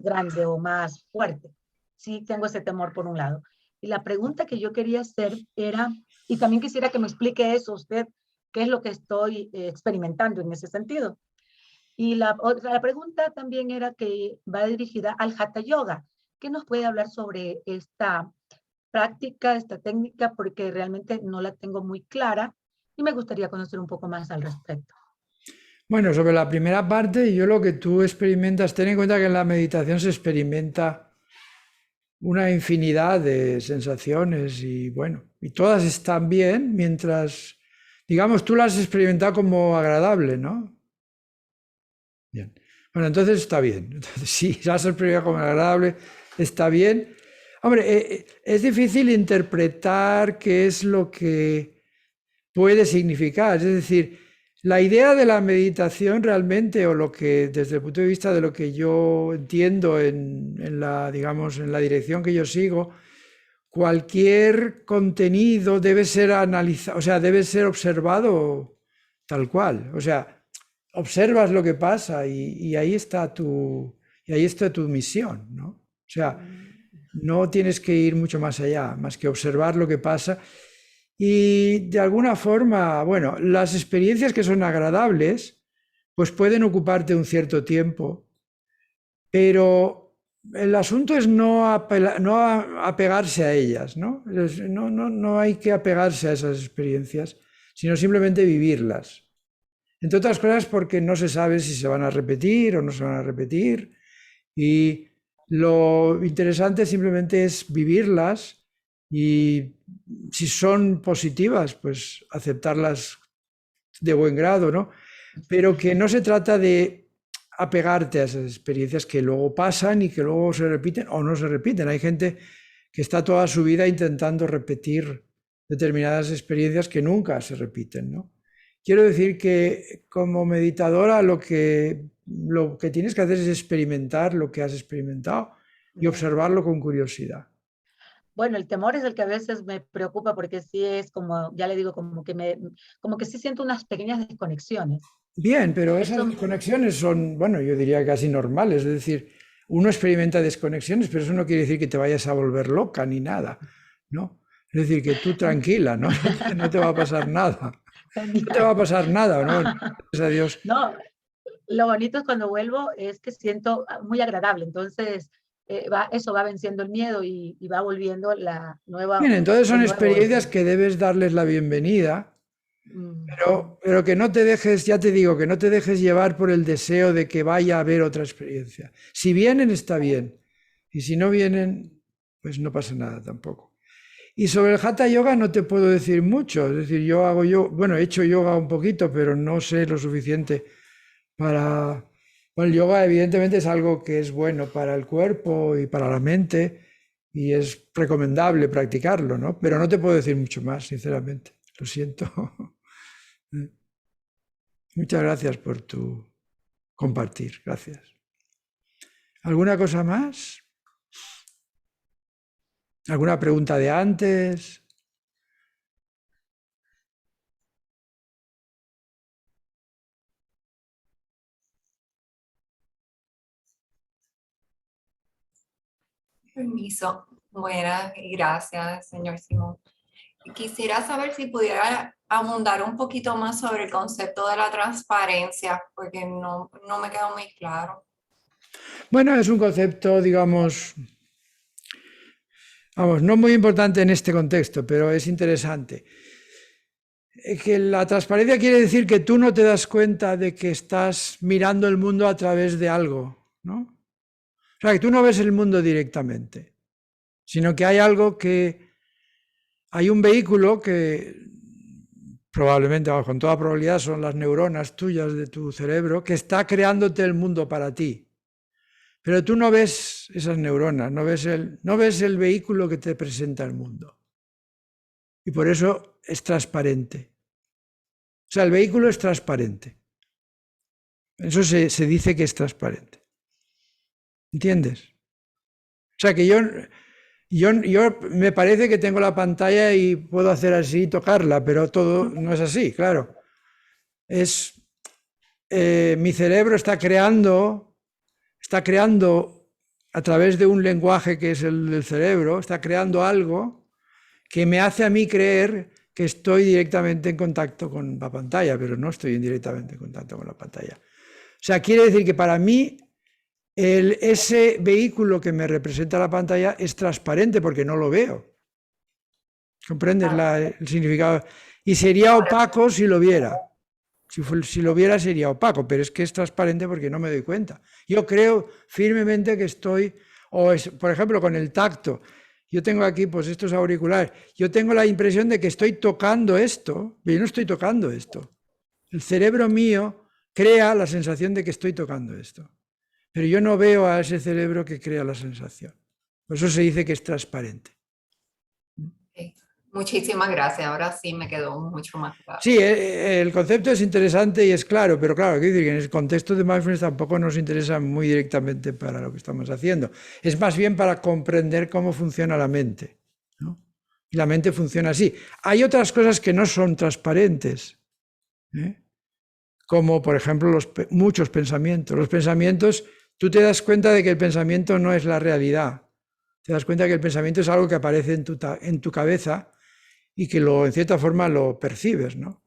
grande o más fuerte. Sí, tengo ese temor por un lado. Y la pregunta que yo quería hacer era, y también quisiera que me explique eso usted, qué es lo que estoy experimentando en ese sentido. Y la pregunta también era que va dirigida al Hatha Yoga. ¿Qué nos puede hablar sobre esta práctica, esta técnica? Porque realmente no la tengo muy clara y me gustaría conocer un poco más al respecto. Bueno, sobre la primera parte, yo lo que tú experimentas, ten en cuenta que en la meditación se experimenta una infinidad de sensaciones y bueno, y todas están bien mientras, digamos, tú las has experimentado como agradable, ¿no? Bien. Bueno, entonces está bien. Entonces, sí, ya has experimentado como agradable, está bien. Hombre, es difícil interpretar qué es lo que puede significar. Es decir, la idea de la meditación realmente, o lo que desde el punto de vista de lo que yo entiendo digamos, en la dirección que yo sigo, cualquier contenido debe ser analizado, o sea, debe ser observado tal cual. O sea, observas lo que pasa y ahí está tu misión, ¿no? O sea, no tienes que ir mucho más allá, más que observar lo que pasa. Y de alguna forma, bueno, las experiencias que son agradables, pues pueden ocuparte un cierto tiempo, pero el asunto es no apegarse a ellas, ¿no? No hay que apegarse a esas experiencias, sino simplemente vivirlas. Entre otras cosas porque no se sabe si se van a repetir o no se van a repetir, y lo interesante simplemente es vivirlas, y si son positivas, pues aceptarlas de buen grado, ¿no? Pero que no se trata de apegarte a esas experiencias que luego pasan y que luego se repiten o no se repiten. Hay gente que está toda su vida intentando repetir determinadas experiencias que nunca se repiten, ¿no? Quiero decir que como meditadora lo que tienes que hacer es experimentar lo que has experimentado y observarlo con curiosidad. Bueno, el temor es el que a veces me preocupa porque sí es como, ya le digo, como que sí siento unas pequeñas desconexiones. Bien, pero esas desconexiones son, bueno, yo diría casi normales. Es decir, uno experimenta desconexiones, pero eso no quiere decir que te vayas a volver loca ni nada, ¿no? Es decir, que tú tranquila, ¿no? No te va a pasar nada. No te va a pasar nada, ¿no? Gracias a Dios. No, lo bonito es cuando vuelvo es que siento muy agradable. Entonces, eso va venciendo el miedo y va volviendo la nueva... Bien, entonces son el nuevo experiencias orden. que debes darles la bienvenida, pero que no te dejes, ya te digo, que no te dejes llevar por el deseo de que vaya a haber otra experiencia. Si vienen, está bien. Y si no vienen, pues no pasa nada tampoco. Y sobre el Hatha Yoga no te puedo decir mucho. Es decir, he hecho yoga un poquito, pero no sé lo suficiente para... Bueno, el yoga evidentemente es algo que es bueno para el cuerpo y para la mente, y es recomendable practicarlo, ¿no? Pero no te puedo decir mucho más, sinceramente. Lo siento. Muchas gracias por tu compartir. Gracias. ¿Alguna cosa más? ¿Alguna pregunta de antes? Permiso. Buenas y gracias, señor Simón. Quisiera saber si pudiera abundar un poquito más sobre el concepto de la transparencia, porque no me quedó muy claro. Bueno, es un concepto, digamos, no muy importante en este contexto, pero es interesante. Que la transparencia quiere decir que tú no te das cuenta de que estás mirando el mundo a través de algo, ¿no? O sea, que tú no ves el mundo directamente, sino que hay algo hay un vehículo que probablemente, con toda probabilidad, son las neuronas tuyas de tu cerebro, que está creándote el mundo para ti. Pero tú no ves esas neuronas, no ves el vehículo que te presenta el mundo. Y por eso es transparente. O sea, el vehículo es transparente. Eso se dice que es transparente. ¿Entiendes? O sea, que yo me parece que tengo la pantalla y puedo hacer así y tocarla, pero todo no es así, claro. Mi cerebro está creando a través de un lenguaje que es el del cerebro, está creando algo que me hace a mí creer que estoy directamente en contacto con la pantalla, pero no estoy directamente en contacto con la pantalla. O sea, quiere decir que para mí ese vehículo que me representa la pantalla es transparente porque no lo veo. ¿Comprendes el significado? Y sería opaco si lo viera. Si lo viera sería opaco, pero es que es transparente porque no me doy cuenta. Yo creo firmemente que por ejemplo, con el tacto. Yo tengo aquí pues estos auriculares. Yo tengo la impresión de que estoy tocando esto, pero yo no estoy tocando esto. El cerebro mío crea la sensación de que estoy tocando esto. Pero yo no veo a ese cerebro que crea la sensación. Por eso se dice que es transparente. Okay. Muchísimas gracias. Ahora sí me quedó mucho más claro. Sí, el concepto es interesante y es claro, pero claro, quiero decir que en el contexto de mindfulness tampoco nos interesa muy directamente para lo que estamos haciendo. Es más bien para comprender cómo funciona la mente, ¿no? Y la mente funciona así. Hay otras cosas que no son transparentes, como por ejemplo muchos pensamientos. Los pensamientos, tú te das cuenta de que el pensamiento no es la realidad. Te das cuenta que el pensamiento es algo que aparece en tu cabeza y que en cierta forma lo percibes, ¿no?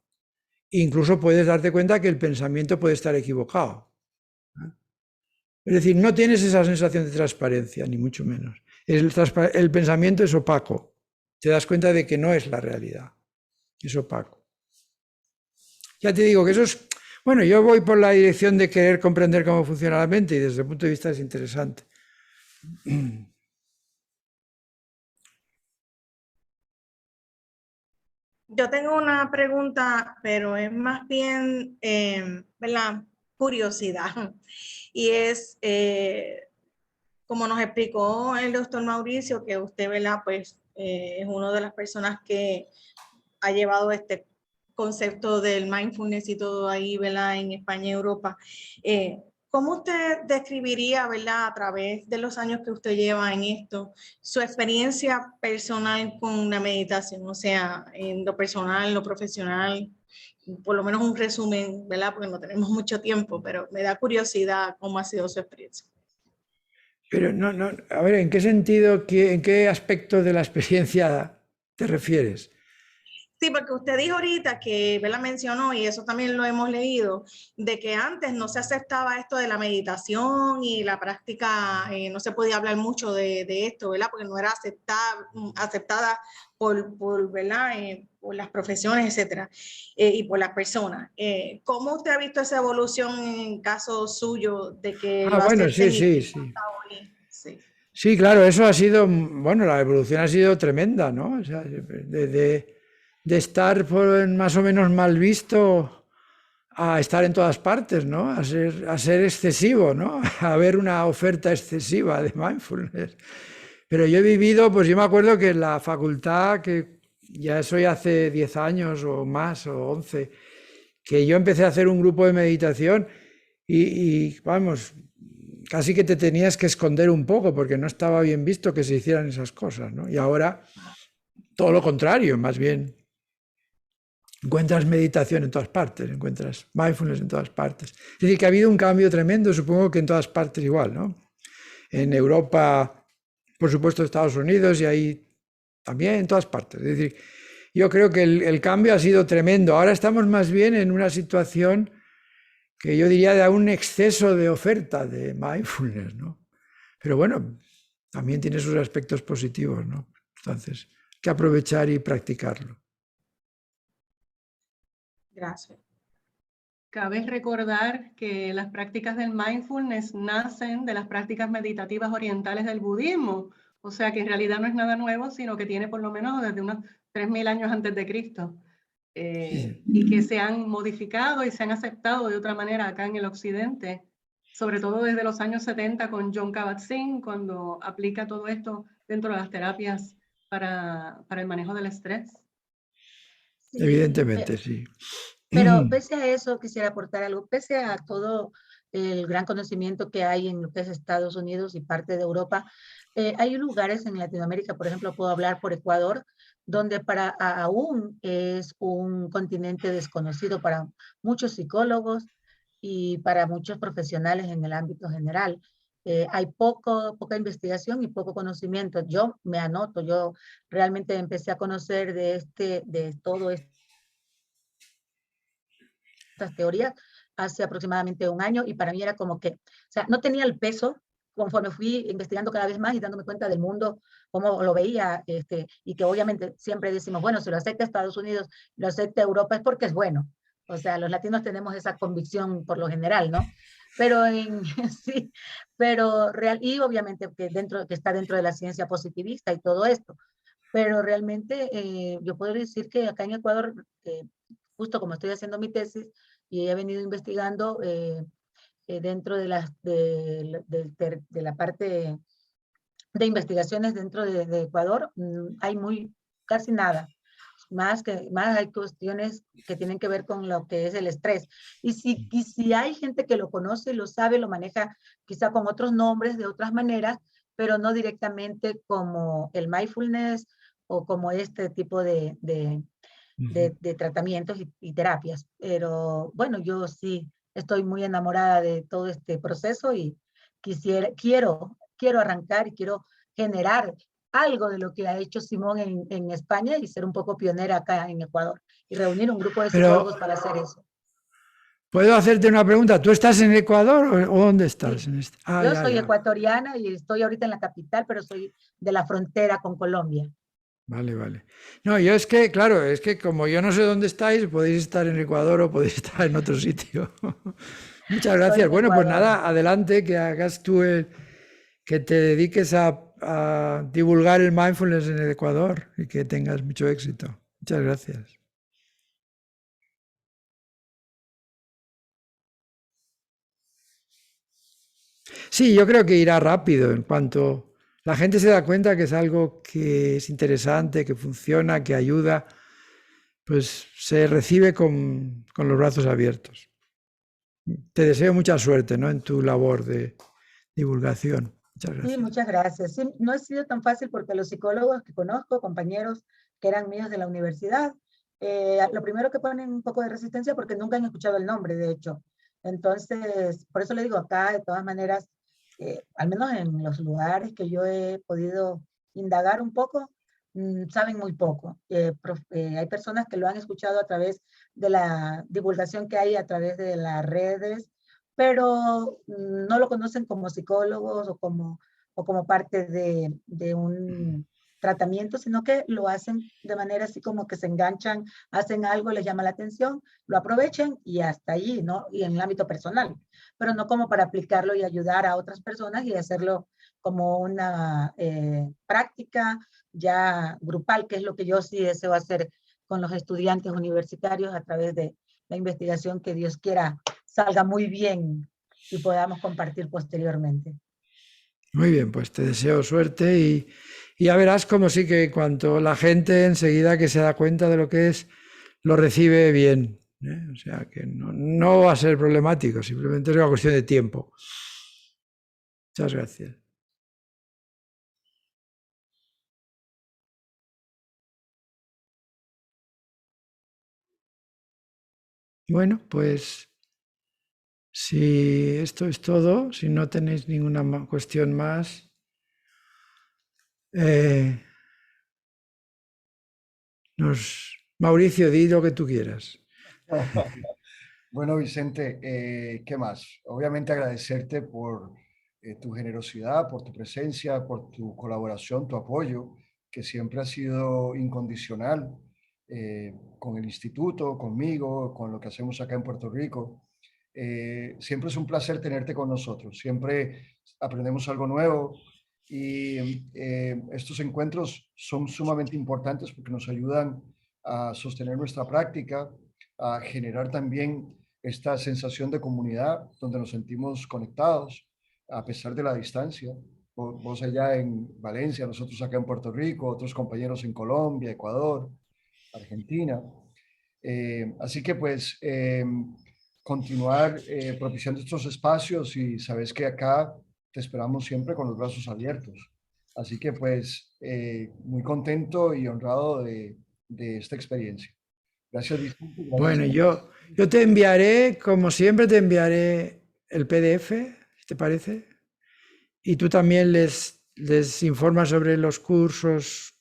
Incluso puedes darte cuenta que el pensamiento puede estar equivocado. Es decir, no tienes esa sensación de transparencia, ni mucho menos. El pensamiento es opaco. Te das cuenta de que no es la realidad. Es opaco. Ya te digo que eso es... Bueno, yo voy por la dirección de querer comprender cómo funciona la mente y desde el punto de vista es interesante. Yo tengo una pregunta, pero es más bien, ¿verdad? Curiosidad. Y es, como nos explicó el doctor Mauricio, que usted, ¿verdad? Pues es una de las personas que ha llevado este concepto del mindfulness y todo ahí, ¿verdad? En España y Europa. ¿Cómo usted describiría, ¿verdad? A través de los años que usted lleva en esto, su experiencia personal con la meditación? O sea, en lo personal, lo profesional, por lo menos un resumen, ¿verdad? Porque no tenemos mucho tiempo, pero me da curiosidad cómo ha sido su experiencia. Pero no, a ver, ¿en qué sentido, en qué aspecto de la experiencia te refieres? Sí, porque usted dijo ahorita que, ¿verdad? Mencionó, y eso también lo hemos leído, de que antes no se aceptaba esto de la meditación y la práctica, no se podía hablar mucho de esto, ¿verdad? Porque no era aceptada por ¿verdad? Por las profesiones, etcétera, y por las personas. ¿Cómo usted ha visto esa evolución en caso suyo de que lo Bueno, acepten? sí. Sí. Sí, claro, eso ha sido, bueno, la evolución ha sido tremenda, ¿no? O sea, de estar más o menos mal visto a estar en todas partes, ¿no? A ser excesivo, ¿no? A ver una oferta excesiva de mindfulness. Pero yo he vivido, pues yo me acuerdo que en la facultad, que ya soy hace 10 años o más, o 11, que yo empecé a hacer un grupo de meditación y vamos, casi que te tenías que esconder un poco porque no estaba bien visto que se hicieran esas cosas, ¿no? Y ahora todo lo contrario, más bien encuentras meditación en todas partes, encuentras mindfulness en todas partes. Es decir, que ha habido un cambio tremendo, supongo que en todas partes igual, ¿no? En Europa, por supuesto, Estados Unidos y ahí también en todas partes. Es decir, yo creo que el cambio ha sido tremendo. Ahora estamos más bien en una situación que yo diría de un exceso de oferta de mindfulness, ¿no? Pero bueno, también tiene sus aspectos positivos, ¿no? Entonces, hay que aprovechar y practicarlo. Gracias. Cabe recordar que las prácticas del mindfulness nacen de las prácticas meditativas orientales del budismo, o sea que en realidad no es nada nuevo, sino que tiene por lo menos desde unos 3000 años antes de Cristo, y que se han modificado y se han aceptado de otra manera acá en el occidente, sobre todo desde los años 70 con Jon Kabat-Zinn, cuando aplica todo esto dentro de las terapias para el manejo del estrés. Sí, Evidentemente, sí. Pero pese a eso, quisiera aportar algo, pese a todo el gran conocimiento que hay en lo que es Estados Unidos y parte de Europa, hay lugares en Latinoamérica, por ejemplo, puedo hablar por Ecuador, donde aún es un continente desconocido para muchos psicólogos y para muchos profesionales en el ámbito general. Hay poca investigación y poco conocimiento. Yo me anoto, yo realmente empecé a conocer de todo esto, estas teorías hace aproximadamente un año y para mí era como que, o sea, no tenía el peso conforme fui investigando cada vez más y dándome cuenta del mundo, cómo lo veía, y que obviamente siempre decimos, bueno, si lo acepta Estados Unidos, lo acepta Europa, es porque es bueno. O sea, los latinos tenemos esa convicción por lo general, ¿no? Pero sí, pero real, y obviamente que está dentro de la ciencia positivista y todo esto. Pero realmente yo puedo decir que acá en Ecuador, justo como estoy haciendo mi tesis y he venido investigando dentro de la parte de investigaciones dentro de Ecuador, hay casi nada. Más hay cuestiones que tienen que ver con lo que es el estrés. Y si hay gente que lo conoce, lo sabe, lo maneja quizá con otros nombres, de otras maneras, pero no directamente como el mindfulness o como este tipo de tratamientos y terapias. Pero bueno, yo sí estoy muy enamorada de todo este proceso y quiero arrancar y quiero generar algo de lo que ha hecho Simón en España y ser un poco pionera acá en Ecuador y reunir un grupo de psicólogos para hacer eso. ¿Puedo hacerte una pregunta? ¿Tú estás en Ecuador o dónde estás? Sí. En este? Yo soy ecuatoriana y estoy ahorita en la capital, pero soy de la frontera con Colombia. Vale, vale. No, yo es que, claro, es que como yo no sé dónde estáis, podéis estar en Ecuador o podéis estar en otro sitio. Muchas gracias. en Bueno, pues Ecuador. nada, adelante, que hagas tú que te dediques a divulgar el mindfulness en el Ecuador y que tengas mucho éxito. Muchas gracias. Sí, yo creo que irá rápido en cuanto la gente se da cuenta que es algo que es interesante, que funciona, que ayuda, pues se recibe con los brazos abiertos. Te deseo mucha suerte, ¿no?, en tu labor de divulgación. Muchas gracias. Sí, muchas gracias. Sí, no ha sido tan fácil porque los psicólogos que conozco, compañeros que eran míos de la universidad, lo primero que ponen un poco de resistencia porque nunca han escuchado el nombre, de hecho. Entonces, por eso le digo acá, de todas maneras, al menos en los lugares que yo he podido indagar un poco, saben muy poco. Hay personas que lo han escuchado a través de la divulgación que hay a través de las redes, pero no lo conocen como psicólogos o como parte de un tratamiento, sino que lo hacen de manera así como que se enganchan, hacen algo, les llama la atención, lo aprovechan y hasta allí, ¿no? Y en el ámbito personal, pero no como para aplicarlo y ayudar a otras personas y hacerlo como una práctica ya grupal, que es lo que yo sí deseo hacer con los estudiantes universitarios a través de la investigación que Dios quiera salga muy bien y podamos compartir posteriormente. Muy bien, pues te deseo suerte y ya verás como sí que cuanto la gente enseguida que se da cuenta de lo que es, lo recibe bien, ¿eh? O sea que no va a ser problemático, simplemente es una cuestión de tiempo. Muchas gracias. Bueno, pues si esto es todo, si no tenéis ninguna cuestión más, Mauricio, di lo que tú quieras. Bueno, Vicente, ¿qué más? Obviamente agradecerte por tu generosidad, por tu presencia, por tu colaboración, tu apoyo, que siempre ha sido incondicional con el instituto, conmigo, con lo que hacemos acá en Puerto Rico. Siempre es un placer tenerte con nosotros, siempre aprendemos algo nuevo y estos encuentros son sumamente importantes porque nos ayudan a sostener nuestra práctica, a generar también esta sensación de comunidad donde nos sentimos conectados a pesar de la distancia. Vos allá en Valencia, nosotros acá en Puerto Rico, otros compañeros en Colombia, Ecuador, Argentina. Así que pues continuar propiciando estos espacios y sabes que acá te esperamos siempre con los brazos abiertos. Así que pues muy contento y honrado de esta experiencia. Gracias, Vicente. Gracias. Bueno, yo te enviaré, como siempre, te enviaré el PDF, si te parece, y tú también les informas sobre los cursos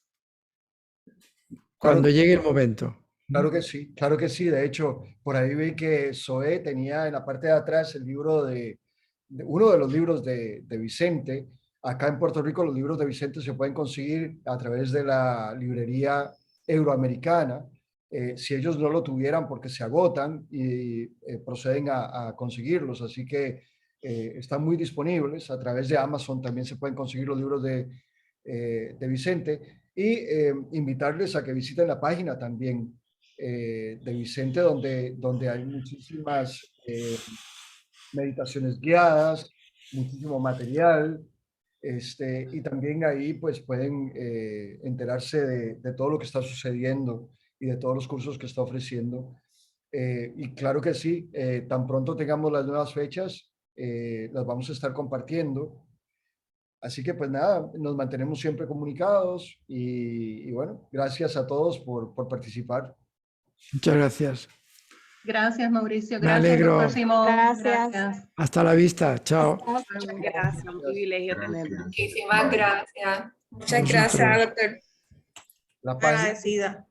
cuando llegue el momento. Claro que sí, claro que sí. De hecho, por ahí vi que Zoe tenía en la parte de atrás el libro de uno de los libros de Vicente. Acá en Puerto Rico los libros de Vicente se pueden conseguir a través de la librería euroamericana. Si ellos no lo tuvieran porque se agotan y proceden a conseguirlos. Así que están muy disponibles. A través de Amazon también se pueden conseguir los libros de Vicente. Y invitarles a que visiten la página también de Vicente, donde hay muchísimas meditaciones guiadas, muchísimo material, y también ahí pues pueden enterarse de todo lo que está sucediendo y de todos los cursos que está ofreciendo. Y claro que sí, tan pronto tengamos las nuevas fechas, las vamos a estar compartiendo. Así que pues nada, nos mantenemos siempre comunicados y bueno, gracias a todos por participar. Muchas gracias. Gracias, Mauricio. Me Gracias, alegro. doctor Simón. Gracias. Hasta la vista. Chao. Gracias, un privilegio tenerlo. Muchísimas gracias. Muchas gracias, doctor. La página, Agradecida.